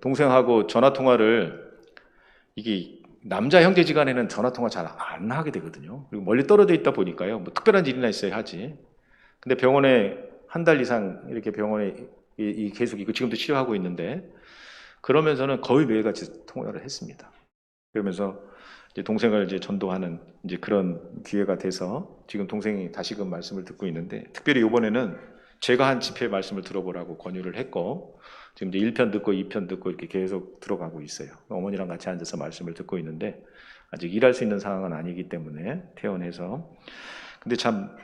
A: 동생하고 전화 통화를, 이게 남자 형제지간에는 전화 통화 잘 안 하게 되거든요. 그리고 멀리 떨어져 있다 보니까요. 뭐 특별한 일이나 있어야 하지. 근데 병원에 한 달 이상 이렇게 병원에 계속 이거 지금도 치료하고 있는데, 그러면서는 거의 매일같이 통화를 했습니다. 그러면서 이제 동생을 이제 전도하는 이제 그런 기회가 돼서 지금 동생이 다시금 말씀을 듣고 있는데, 특별히 이번에는 제가 한 집회 말씀을 들어보라고 권유를 했고, 지금 이제 1편 듣고 2편 듣고 이렇게 계속 들어가고 있어요. 어머니랑 같이 앉아서 말씀을 듣고 있는데, 아직 일할 수 있는 상황은 아니기 때문에 퇴원해서. 근데 참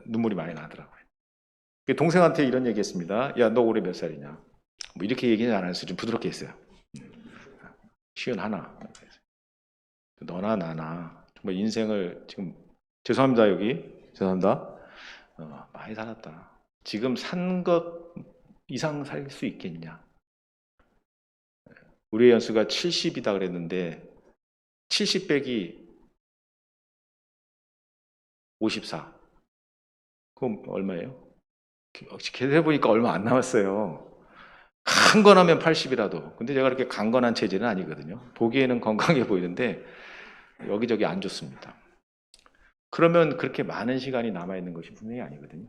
A: 눈물이 많이 나더라고요. 동생한테 이런 얘기 했습니다. 야, 너 올해 몇 살이냐? 뭐 이렇게 얘기는 안 했어요. 좀 부드럽게 했어요. 51. 너나 나나 정말 인생을 지금, 죄송합니다, 죄송합니다. 많이 살았다. 지금 산 것 이상 살 수 있겠냐? 우리의 연수가 70이다 그랬는데 70 빼기 54. 그럼 얼마예요? 계산해보니까 얼마 안 남았어요. 강건하면 80이라도. 근데 제가 그렇게 강건한 체질은 아니거든요. 보기에는 건강해 보이는데 여기저기 안 좋습니다. 그러면 그렇게 많은 시간이 남아있는 것이 분명히 아니거든요.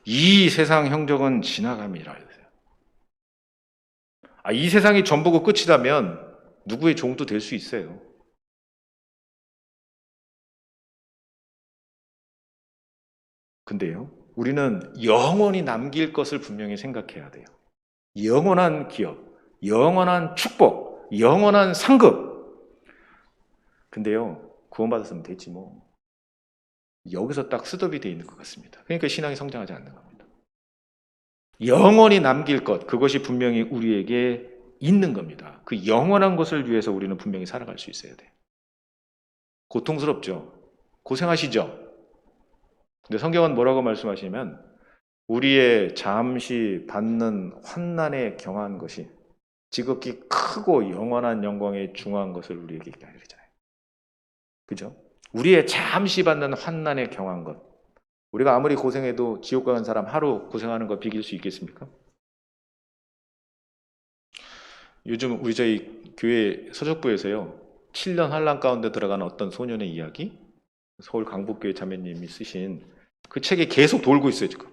A: 이 세상 형적은 지나감이라 해주세요. 이 세상이 전부고 끝이라면 누구의 종도 될 수 있어요. 근데요, 우리는 영원히 남길 것을 분명히 생각해야 돼요. 영원한 기업, 영원한 축복, 영원한 상급. 근데요, 구원받았으면 됐지 뭐. 여기서 딱 스톱이 돼 있는 것 같습니다. 그러니까 신앙이 성장하지 않는 겁니다. 영원히 남길 것, 그것이 분명히 우리에게 있는 겁니다. 그 영원한 것을 위해서 우리는 분명히 살아갈 수 있어야 돼요. 고통스럽죠? 고생하시죠? 근데 성경은 뭐라고 말씀하시냐면, 우리의 잠시 받는 환난에 경한 것이 지극히 크고 영원한 영광에 중한 것을 우리에게 얘기하잖아요. 그죠? 우리의 잠시 받는 환난에 경한 것. 우리가 아무리 고생해도 지옥 가는 사람 하루 고생하는 거 비길 수 있겠습니까? 요즘 저희 교회 서적부에서요, 7년 환난 가운데 들어가는 어떤 소년의 이야기, 서울 강북교회 자매님이 쓰신 그 책이 계속 돌고 있어요, 지금.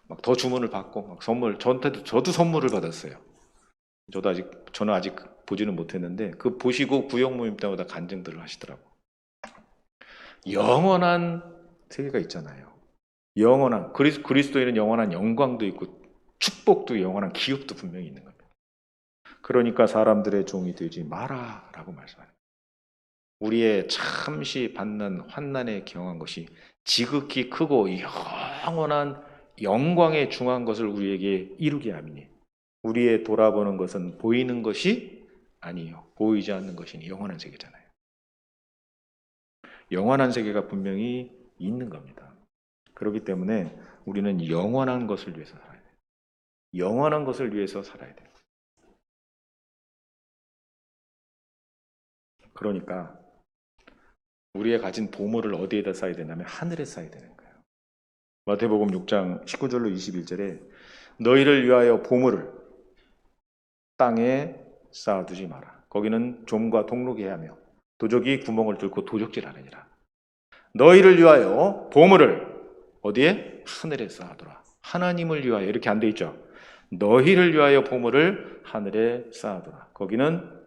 A: 막 더 주문을 받고, 막 저도 선물을 받았어요. 저는 아직 보지는 못했는데, 그 보시고 구역 모임 때마다 간증들을 하시더라고. 영원한 세계가 있잖아요. 영원한, 그리스도에는 영원한 영광도 있고, 축복도 영원한 기업도 분명히 있는 겁니다. 그러니까 사람들의 종이 되지 마라 라고 말씀합니다. 우리의 잠시 받는 환난에 경한 것이 지극히 크고 영원한 영광에 중한 것을 우리에게 이루게 하미니, 우리의 돌아보는 것은 보이는 것이 아니요, 보이지 않는 것이니 영원한 세계잖아요. 영원한 세계가 분명히 있는 겁니다. 그렇기 때문에 우리는 영원한 것을 위해서 살아야 돼요. 영원한 것을 위해서 살아야 돼요. 그러니까 우리의 가진 보물을 어디에다 쌓아야 되냐면 하늘에 쌓아야 되는 거예요. 마태복음 6장 19절로 21절에 너희를 위하여 보물을 땅에 쌓아두지 마라. 거기는 좀과 동록이 하며 도적이 구멍을 뚫고 도적질하느니라. 너희를 위하여 보물을 어디에? 하늘에 쌓아두라. 하나님을 위하여, 이렇게 안 돼 있죠. 너희를 위하여 보물을 하늘에 쌓아두라. 거기는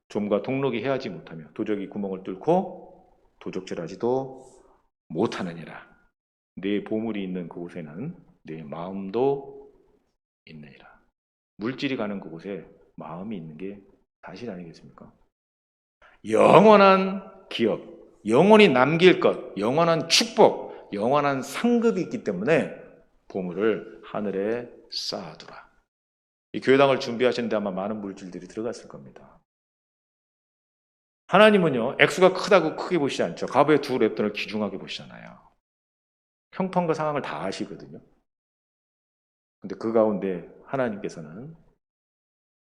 A: 좀과 동록이 헤아지 못하며 도적이 구멍을 뚫고 도적질하지도 못하느니라. 내 보물이 있는 그곳에는 내 마음도 있느니라. 물질이 가는 그곳에 마음이 있는 게 사실 아니겠습니까? 영원한 기업, 영원히 남길 것, 영원한 축복, 영원한 상급이 있기 때문에 보물을 하늘에 쌓아두라. 이 교회당을 준비하시는데 아마 많은 물질들이 들어갔을 겁니다. 하나님은요, 액수가 크다고 크게 보시지 않죠. 갑의 두 랩돈을 귀중하게 보시잖아요. 형편과 상황을 다 아시거든요. 근데 그 가운데 하나님께서는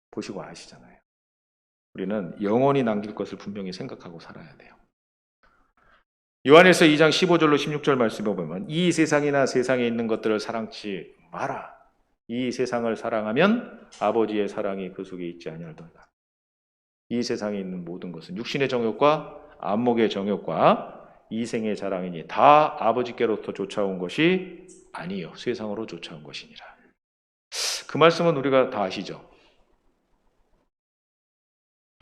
A: 보시고 아시잖아요. 우리는 영원히 남길 것을 분명히 생각하고 살아야 돼요. 요한일서 2장 15절로 16절 말씀에 보면 이 세상이나 세상에 있는 것들을 사랑치 마라. 이 세상을 사랑하면 아버지의 사랑이 그 속에 있지 아니하리로다. 이 세상에 있는 모든 것은 육신의 정욕과 안목의 정욕과 이생의 자랑이니 다 아버지께로부터 쫓아온 것이 아니요 세상으로 쫓아온 것이니라. 그 말씀은 우리가 다 아시죠?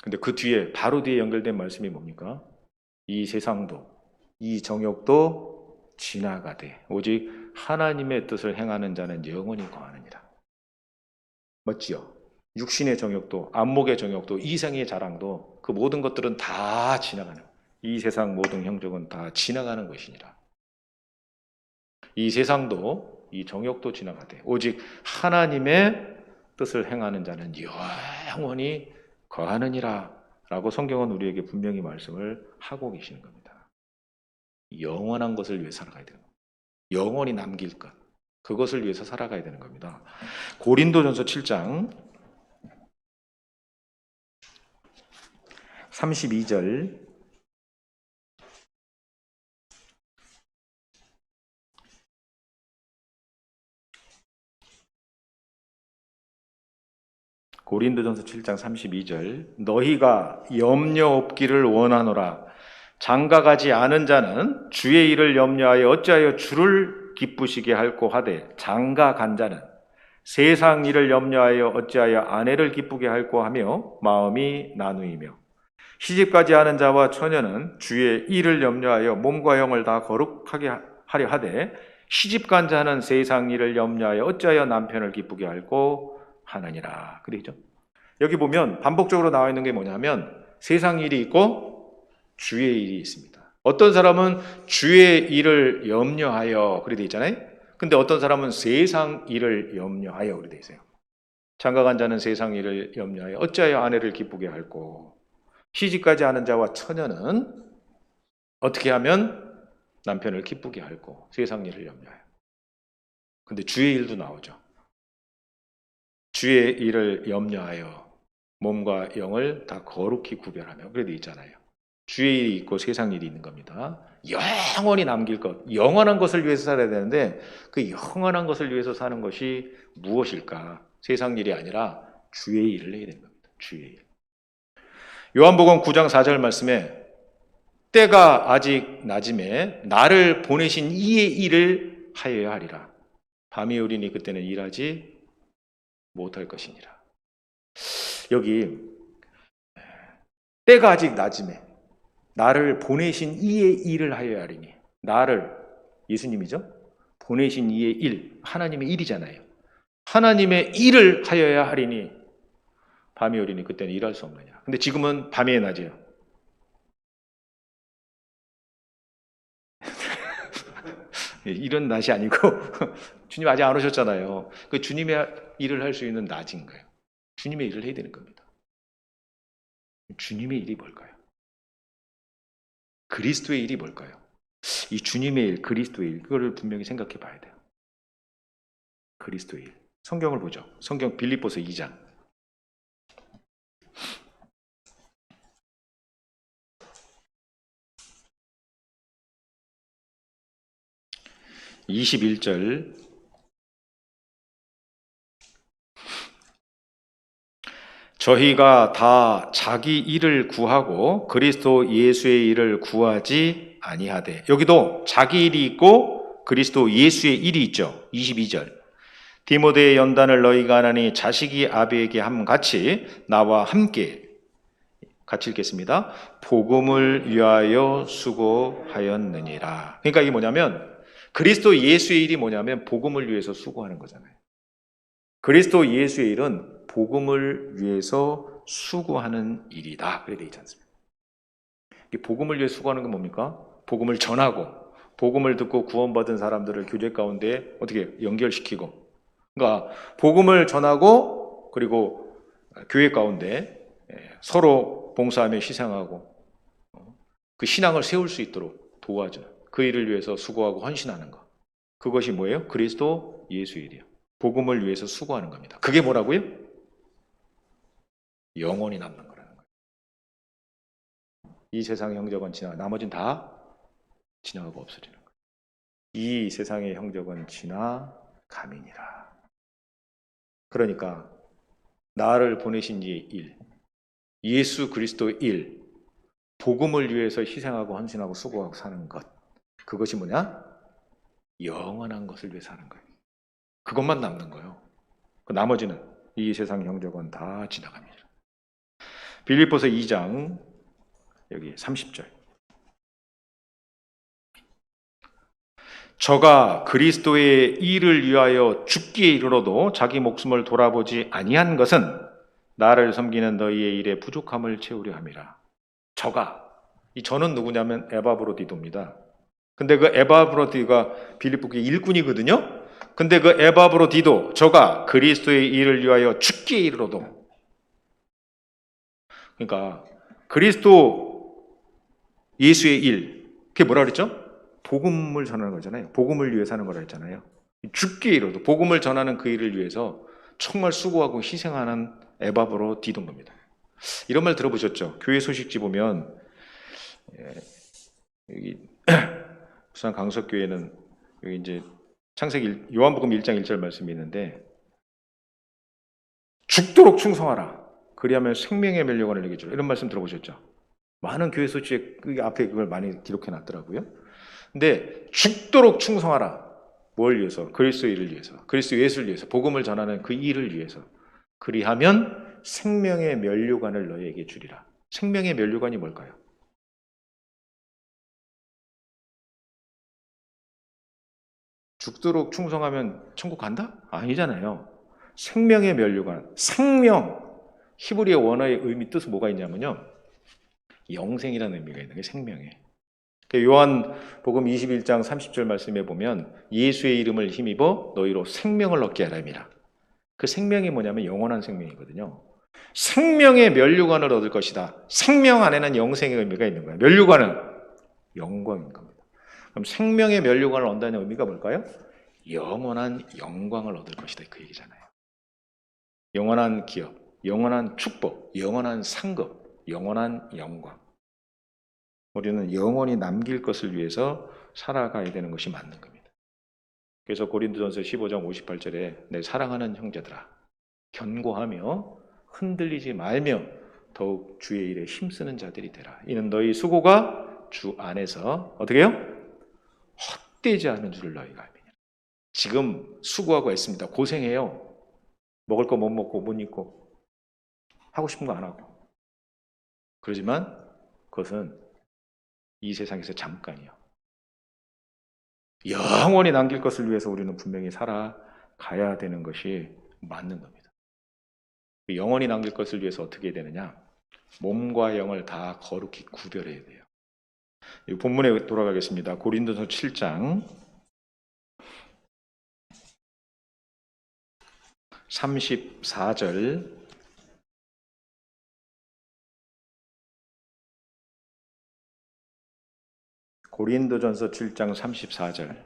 A: 근데 그 뒤에 바로 뒤에 연결된 말씀이 뭡니까? 이 세상도 이 정욕도 지나가되 오직 하나님의 뜻을 행하는 자는 영원히 거하느니라. 맞지요? 육신의 정욕도 안목의 정욕도 이생의 자랑도 그 모든 것들은 다 지나가는, 이 세상 모든 형적은 다 지나가는 것이니라. 이 세상도 이 정욕도 지나가되 오직 하나님의 뜻을 행하는 자는 영원히 거하느니라 라고 성경은 우리에게 분명히 말씀을 하고 계시는 겁니다. 영원한 것을 위해 살아가야 되는 겁니다. 영원히 남길 것, 그것을 위해서 살아가야 되는 겁니다. 고린도전서 7장 32절 고린도전서 7장 32절 너희가 염려 없기를 원하노라. 장가가지 않은 자는 주의 일을 염려하여 어찌하여 주를 기쁘시게 할꼬 하되 장가간 자는 세상 일을 염려하여 어찌하여 아내를 기쁘게 할꼬 하며 마음이 나누이며 시집가지 않은 자와 처녀는 주의 일을 염려하여 몸과 영을 다 거룩하게 하려 하되 시집간 자는 세상 일을 염려하여 어찌하여 남편을 기쁘게 할꼬 하느니라. 그러죠? 여기 보면 반복적으로 나와 있는 게 뭐냐면 세상 일이 있고 주의 일이 있습니다. 어떤 사람은 주의 일을 염려하여 그렇게 돼 있잖아요. 근데 어떤 사람은 세상 일을 염려하여 그렇게 돼 있어요. 장가간 자는 세상 일을 염려하여 어찌하여 아내를 기쁘게 할꼬. 시집가지 않은 자와 처녀는 어떻게 하면 남편을 기쁘게 할꼬. 세상 일을 염려하여. 근데 주의 일도 나오죠. 주의 일을 염려하여 몸과 영을 다 거룩히 구별하며 그래 돼 있잖아요. 주의 일이 있고 세상 일이 있는 겁니다. 영원히 남길 것, 영원한 것을 위해서 살아야 되는데 그 영원한 것을 위해서 사는 것이 무엇일까? 세상 일이 아니라 주의 일을 해야 되는 겁니다. 주의 일. 요한복음 9장 4절 말씀에 때가 아직 낮음에 나를 보내신 이의 일을 하여야 하리라. 밤이 오리니 그때는 일하지 못할 것이니라. 여기 때가 아직 낮음에 나를 보내신 이의 일을 하여야 하리니, 나를 예수님이죠? 보내신 이의 일, 하나님의 일이잖아요. 하나님의 일을 하여야 하리니 밤이 오리니 그때는 일할 수 없느냐. 근데 지금은 밤이 낮이에요. 이런 낮이 아니고 주님 아직 안 오셨잖아요. 그 주님의 일을 할 수 있는 낮인 거예요. 주님의 일을 해야 되는 겁니다. 주님의 일이 뭘까요? 그리스도의 일이 뭘까요? 이 주님의 일, 그리스도의 일, 그거를 분명히 생각해 봐야 돼요. 그리스도의 일. 성경을 보죠. 성경 빌립보서 2장. (21절) 저희가 다 자기 일을 구하고 그리스도 예수의 일을 구하지 아니하되, 여기도 자기 일이 있고 그리스도 예수의 일이 있죠. 22절 디모데의 연단을 너희가 하나니 자식이 아비에게 함같이 나와 함께 같이 읽겠습니다. 복음을 위하여 수고하였느니라. 그러니까 이게 뭐냐면 그리스도 예수의 일이 뭐냐면 복음을 위해서 수고하는 거잖아요. 그리스도 예수의 일은 복음을 위해서 수고하는 일이다. 그래 돼 있지 않습니까? 이 복음을 위해 수고하는 건 뭡니까? 복음을 전하고 복음을 듣고 구원받은 사람들을 교제 가운데 어떻게 연결시키고, 그러니까 복음을 전하고 그리고 교회 가운데 서로 봉사하며 희생하고 그 신앙을 세울 수 있도록 도와주는 그 일을 위해서 수고하고 헌신하는 것. 그것이 뭐예요? 그리스도 예수의 일이에요. 복음을 위해서 수고하는 겁니다. 그게 뭐라고요? 영원히 남는 거라는 거예요. 이 세상의 형적은 지나가 나머지는 다 지나가고 없어지는 거예요. 이 세상의 형적은 지나감이니라. 그러니까 나를 보내신 이의 일, 예수 그리스도의 일, 복음을 위해서 희생하고 헌신하고 수고하고 사는 것, 그것이 뭐냐? 영원한 것을 위해 사는 거예요. 그것만 남는 거예요. 그 나머지는 이 세상 형적은 다 지나갑니다. 빌립보서 2장 여기 30절. 저가 그리스도의 일을 위하여 죽기에 이르러도 자기 목숨을 돌아보지 아니한 것은 나를 섬기는 너희의 일에 부족함을 채우려 함이라. 저가, 이 저는 누구냐면 에바브로디도입니다. 근데 그 에바브로디도가 빌립보의 일꾼이거든요. 근데 그 에바브로디도 저가 그리스도의 일을 위하여 죽기에 이르러도, 그러니까 그리스도 예수의 일, 그게 뭐라 그랬죠? 복음을 전하는 거잖아요. 복음을 위해 사는 거라 했잖아요. 죽기에 이르러도 복음을 전하는 그 일을 위해서 정말 수고하고 희생하는 에바브로디도인 겁니다. 이런 말 들어보셨죠? 교회 소식지 보면 여기 부산 강석교회는 여기 이제 창세기 요한복음 1장 1절 말씀이 있는데 죽도록 충성하라. 그리하면 생명의 면류관을 내게 주라. 이런 말씀 들어보셨죠? 많은 교회 소식에 그 앞에 그걸 많이 기록해 놨더라고요. 근데 죽도록 충성하라. 뭘 위해서? 그리스도의 일을 위해서. 그리스도 예수를 위해서. 복음을 전하는 그 일을 위해서. 그리하면 생명의 면류관을 너희에게 주리라. 생명의 면류관이 뭘까요? 죽도록 충성하면 천국 간다? 아니잖아요. 생명의 면류관, 생명. 히브리어 원어의 의미 뜻은 뭐가 있냐면요. 영생이라는 의미가 있는 게 생명에. 요한복음 21장 30절 말씀에 보면 예수의 이름을 힘입어 너희로 생명을 얻게 하라입니다. 그 생명이 뭐냐면 영원한 생명이거든요. 생명의 면류관을 얻을 것이다. 생명 안에는 영생의 의미가 있는 거예요. 면류관은 영광인 겁니다. 그럼 생명의 면류관을 얻는다는 의미가 뭘까요? 영원한 영광을 얻을 것이다. 그 얘기잖아요. 영원한 기업, 영원한 축복, 영원한 상급, 영원한 영광. 우리는 영원히 남길 것을 위해서 살아가야 되는 것이 맞는 겁니다. 그래서 고린도전서 15장 58절에 내 사랑하는 형제들아 견고하며 흔들리지 말며 더욱 주의 일에 힘쓰는 자들이 되라. 이는 너희 수고가 주 안에서 어떻게 해요? 헛되지 않은 줄을 너희가 알미니라. 지금 수고하고 있습니다. 고생해요. 먹을 거 못 먹고 못 입고 하고 싶은 거 안 하고. 그러지만 그것은 이 세상에서 잠깐이요. 영원히 남길 것을 위해서 우리는 분명히 살아가야 되는 것이 맞는 겁니다. 영원히 남길 것을 위해서 어떻게 해야 되느냐? 몸과 영을 다 거룩히 구별해야 돼요. 이 본문에 돌아가겠습니다. 고린도서 7장 34절 고린도전서 7장 34절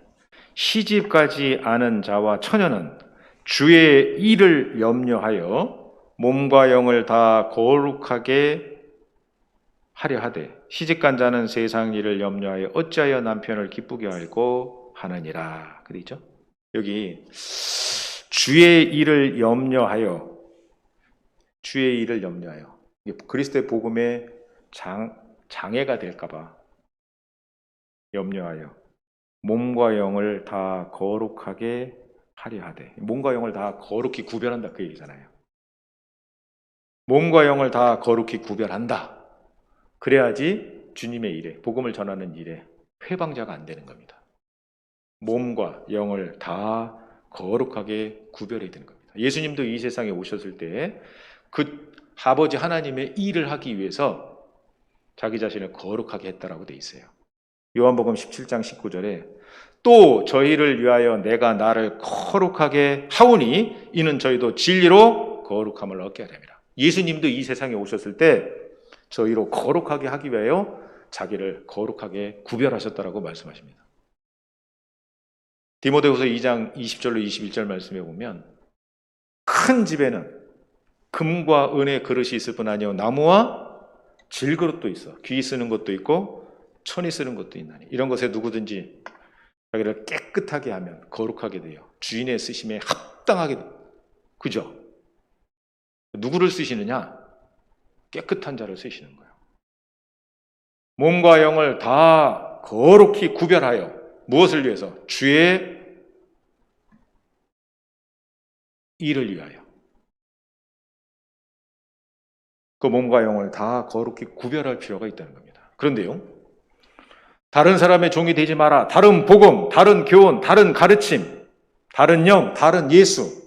A: 시집가지 않은 자와 처녀는 주의 일을 염려하여 몸과 영을 다 거룩하게 하려 하되 시집간 자는 세상 일을 염려하여 어찌하여 남편을 기쁘게 할고 하느니라. 그러죠? 여기 주의 일을 염려하여 주의 일을 염려하여 그리스도의 복음에 장애가 될까봐 염려하여 몸과 영을 다 거룩하게 하려 하되. 몸과 영을 다 거룩히 구별한다 그 얘기잖아요. 몸과 영을 다 거룩히 구별한다. 그래야지 주님의 일에, 복음을 전하는 일에 회방자가 안 되는 겁니다. 몸과 영을 다 거룩하게 구별해야 되는 겁니다. 예수님도 이 세상에 오셨을 때 그 아버지 하나님의 일을 하기 위해서 자기 자신을 거룩하게 했다라고 돼 있어요. 요한복음 17장 19절에 또 저희를 위하여 내가 나를 거룩하게 하오니 이는 저희도 진리로 거룩함을 얻게 하렵니다. 예수님도 이 세상에 오셨을 때 저희로 거룩하게 하기 위하여 자기를 거룩하게 구별하셨다라고 말씀하십니다. 디모데후서 2장 20절로 21절 말씀에 보면 큰 집에는 금과 은의 그릇이 있을 뿐 아니요 나무와 질그릇도 있어. 귀 쓰는 것도 있고 천이 쓰는 것도 있나니 이런 것에 누구든지 자기를 깨끗하게 하면 거룩하게 돼요. 주인의 쓰심에 합당하게 돼요. 그죠? 누구를 쓰시느냐? 깨끗한 자를 쓰시는 거예요. 몸과 영을 다 거룩히 구별하여 무엇을 위해서? 주의 일을 위하여. 그 몸과 영을 다 거룩히 구별할 필요가 있다는 겁니다. 그런데요, 다른 사람의 종이 되지 마라. 다른 복음, 다른 교훈, 다른 가르침, 다른 영, 다른 예수.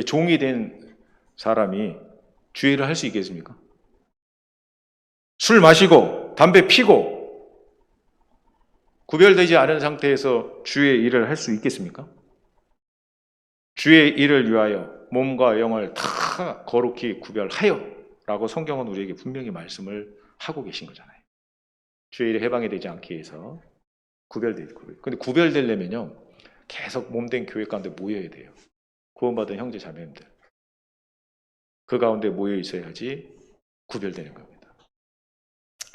A: 종이 된 사람이 주의를 할 수 있겠습니까? 술 마시고 담배 피고 구별되지 않은 상태에서 주의 일을 할 수 있겠습니까? 주의 일을 위하여 몸과 영을 다 거룩히 구별하여 라고 성경은 우리에게 분명히 말씀을 하고 계신 거잖아요. 주의 일에 해방이 되지 않기 위해서 근데 구별되려면요 계속 몸된 교회 가운데 모여야 돼요. 구원받은 형제 자매님들 그 가운데 모여 있어야지 구별되는 겁니다.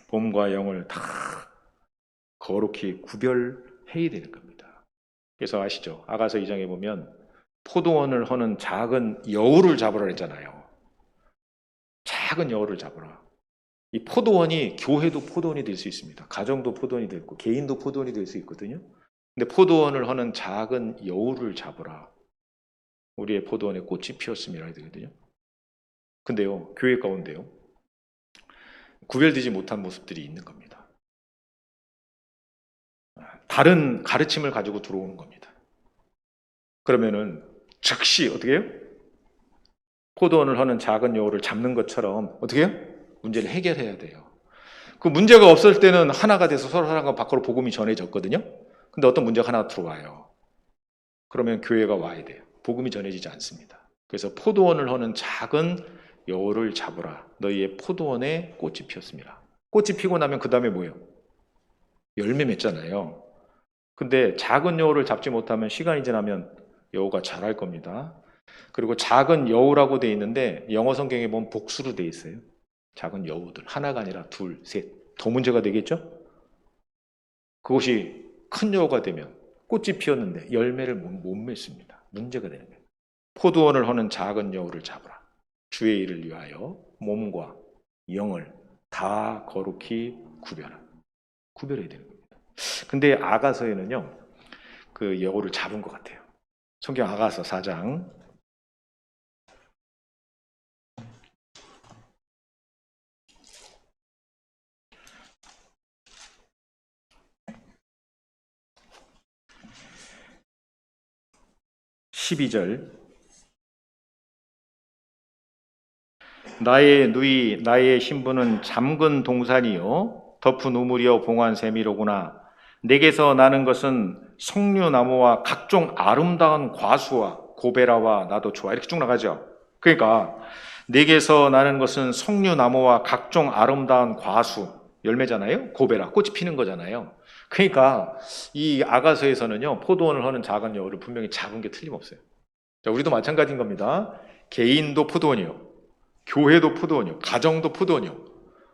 A: 몸과 영을 다 거룩히 구별해야 되는 겁니다. 그래서 아시죠? 아가서 2장에 보면 포도원을 허는 작은 여우를 잡으라 했잖아요. 작은 여우를 잡으라. 이 포도원이 교회도 포도원이 될 수 있습니다. 가정도 포도원이 될 거, 개인도 포도원이 될 수 있거든요. 근데 포도원을 허는 작은 여우를 잡으라. 우리의 포도원에 꽃이 피었음이라 해야 되거든요. 근데요, 교회 가운데요, 구별되지 못한 모습들이 있는 겁니다. 다른 가르침을 가지고 들어오는 겁니다. 그러면은 즉시 어떻게 해요? 포도원을 허는 작은 여우를 잡는 것처럼 어떻게 해요? 문제를 해결해야 돼요. 그 문제가 없을 때는 하나가 돼서 서로 사람과 밖으로 복음이 전해졌거든요. 근데 어떤 문제가 하나 들어와요. 그러면 교회가 와야 돼요. 복음이 전해지지 않습니다. 그래서 포도원을 허는 작은 여우를 잡으라. 너희의 포도원에 꽃이 피었습니다. 꽃이 피고 나면 그 다음에 뭐예요? 열매 맺잖아요. 근데 작은 여우를 잡지 못하면 시간이 지나면 여우가 자랄 겁니다. 그리고 작은 여우라고 돼 있는데 영어 성경에 보면 복수로 돼 있어요. 작은 여우들. 하나가 아니라 둘, 셋. 더 문제가 되겠죠? 그것이 큰 여우가 되면 꽃이 피었는데 열매를 못 맺습니다. 문제가 되는 거예요. 포도원을 허는 작은 여우를 잡으라. 주의 일을 위하여 몸과 영을 다 거룩히 구별해야 되는 겁니다. 근데 아가서에는요, 그 여우를 잡은 것 같아요. 성경 아가서 4장 12절 나의 누이 나의 신부는 잠근 동산이요 덮은 우물이요 봉한 샘이로구나. 내게서 나는 것은 석류나무와 각종 아름다운 과수와 고베라와 나도 좋아. 이렇게 쭉 나가죠. 그러니까 내게서 나는 것은 석류나무와 각종 아름다운 과수, 열매잖아요. 고베라, 꽃이 피는 거잖아요. 그러니까 이 아가서에서는요 포도원을 하는 작은 여우를 분명히 잡은 게 틀림없어요. 자, 우리도 마찬가지인 겁니다. 개인도 포도원이요, 교회도 포도원이요, 가정도 포도원이요.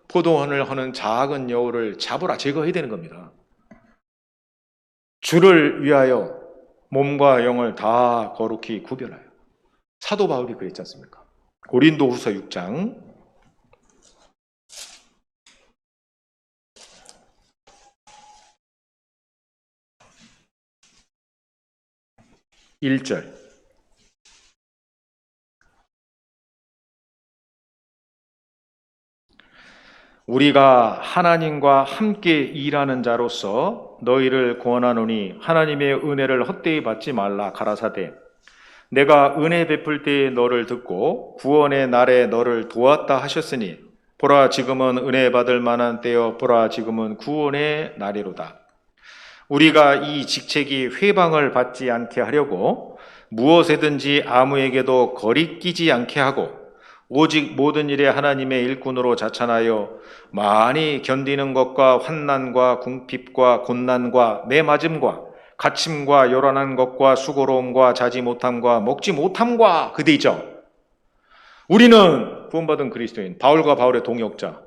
A: 포도원을 하는 작은 여우를 잡으라, 제거해야 되는 겁니다. 주를 위하여 몸과 영을 다 거룩히 구별하여. 사도 바울이 그랬지 않습니까? 고린도후서 6장 1절. 우리가 하나님과 함께 일하는 자로서 너희를 권하노니 하나님의 은혜를 헛되이 받지 말라. 가라사대 내가 은혜 베풀 때에 너를 듣고 구원의 날에 너를 도왔다 하셨으니 보라 지금은 은혜 받을 만한 때여 보라 지금은 구원의 날이로다. 우리가 이 직책이 회방을 받지 않게 하려고 무엇에든지 아무에게도 거리끼지 않게 하고 오직 모든 일에 하나님의 일꾼으로 자찬하여 많이 견디는 것과 환난과 궁핍과 곤난과 매맞음과 갇힘과 요란한 것과 수고로움과 자지 못함과 먹지 못함과 그대 있죠. 우리는 구원받은 그리스도인 바울과 바울의 동역자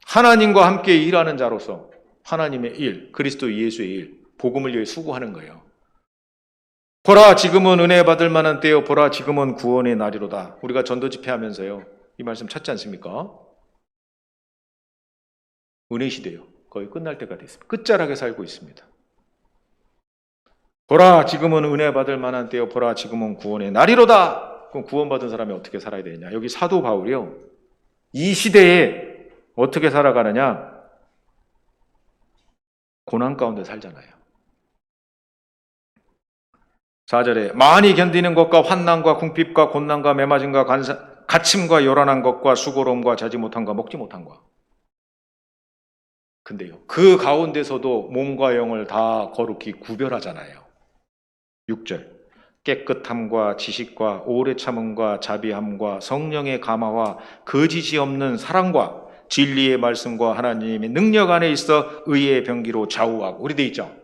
A: 하나님과 함께 일하는 자로서 하나님의 일, 그리스도 예수의 일, 복음을 위해 수고하는 거예요. 보라 지금은 은혜 받을 만한 때요 보라 지금은 구원의 날이로다. 우리가 전도 집회하면서요 이 말씀 찾지 않습니까? 은혜 시대요. 거의 끝날 때가 됐습니다. 끝자락에 살고 있습니다. 보라 지금은 은혜 받을 만한 때요 보라 지금은 구원의 날이로다. 그럼 구원받은 사람이 어떻게 살아야 되느냐? 여기 사도 바울이요 이 시대에 어떻게 살아가느냐? 고난 가운데 살잖아요. 4절에 많이 견디는 것과 환난과 궁핍과 곤난과 매맞음과 갇힘과 요란한 것과 수고로움과 자지 못함과 먹지 못함과. 근데요 그 가운데서도 몸과 영을 다 거룩히 구별하잖아요. 6절 깨끗함과 지식과 오래 참음과 자비함과 성령의 감화와 거짓이 없는 사랑과 진리의 말씀과 하나님의 능력 안에 있어 의의 병기로 좌우하고. 우리 돼 있죠.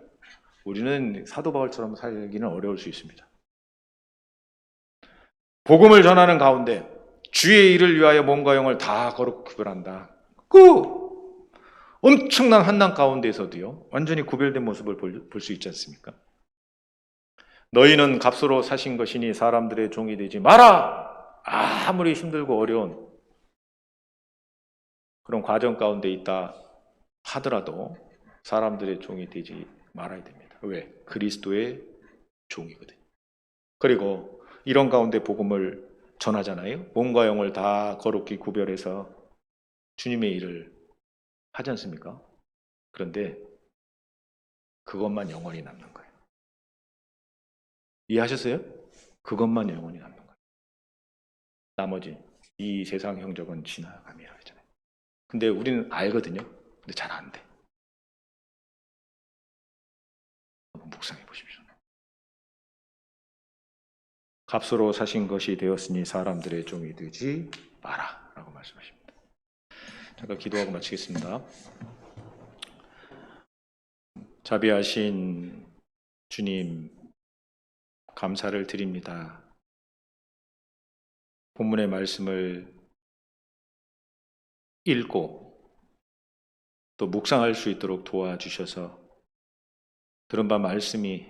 A: 우리는 사도 바울처럼 살기는 어려울 수 있습니다. 복음을 전하는 가운데 주의 일을 위하여 몸과 영을 다 거룩 구별한다. 그 엄청난 환난 가운데서도요 완전히 구별된 모습을 볼 수 있지 않습니까? 너희는 값으로 사신 것이니 사람들의 종이 되지 마라. 아무리 힘들고 어려운 그런 과정 가운데 있다 하더라도 사람들의 종이 되지 말아야 됩니다. 왜? 그리스도의 종이거든요. 그리고 이런 가운데 복음을 전하잖아요. 몸과 영을 다 거룩히 구별해서 주님의 일을 하지 않습니까? 그런데 그것만 영원히 남는 거예요. 이해하셨어요? 그것만 영원히 남는 거예요. 나머지 이 세상 형적은 지나감이라 하잖아요. 근데 우리는 알거든요. 근데 잘 안 돼. 한번 묵상해 보십시오. 값으로 사신 것이 되었으니 사람들의 종이 되지 마라 라고 말씀하십니다. 잠깐 기도하고 마치겠습니다. 자비하신 주님 감사를 드립니다. 본문의 말씀을 읽고 또 묵상할 수 있도록 도와주셔서 들은 바 말씀이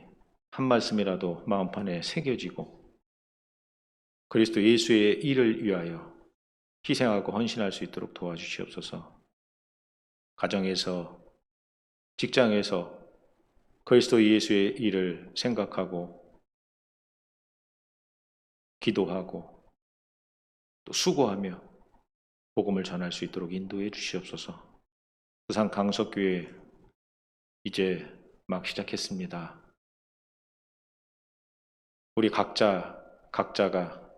A: 한 말씀이라도 마음판에 새겨지고 그리스도 예수의 일을 위하여 희생하고 헌신할 수 있도록 도와주시옵소서. 가정에서 직장에서 그리스도 예수의 일을 생각하고 기도하고 또 수고하며 복음을 전할 수 있도록 인도해 주시옵소서. 부산 강석교회 이제 막 시작했습니다. 우리 각자가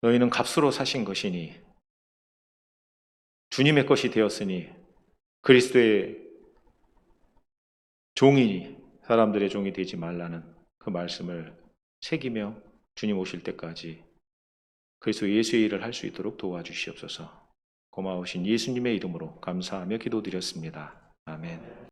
A: 너희는 값으로 사신 것이니 주님의 것이 되었으니 그리스도의 종이니 사람들의 종이 되지 말라는 그 말씀을 새기며 주님 오실 때까지 그리스도 예수의 일을 할 수 있도록 도와주시옵소서. 고마우신 예수님의 이름으로 감사하며 기도드렸습니다. 아멘.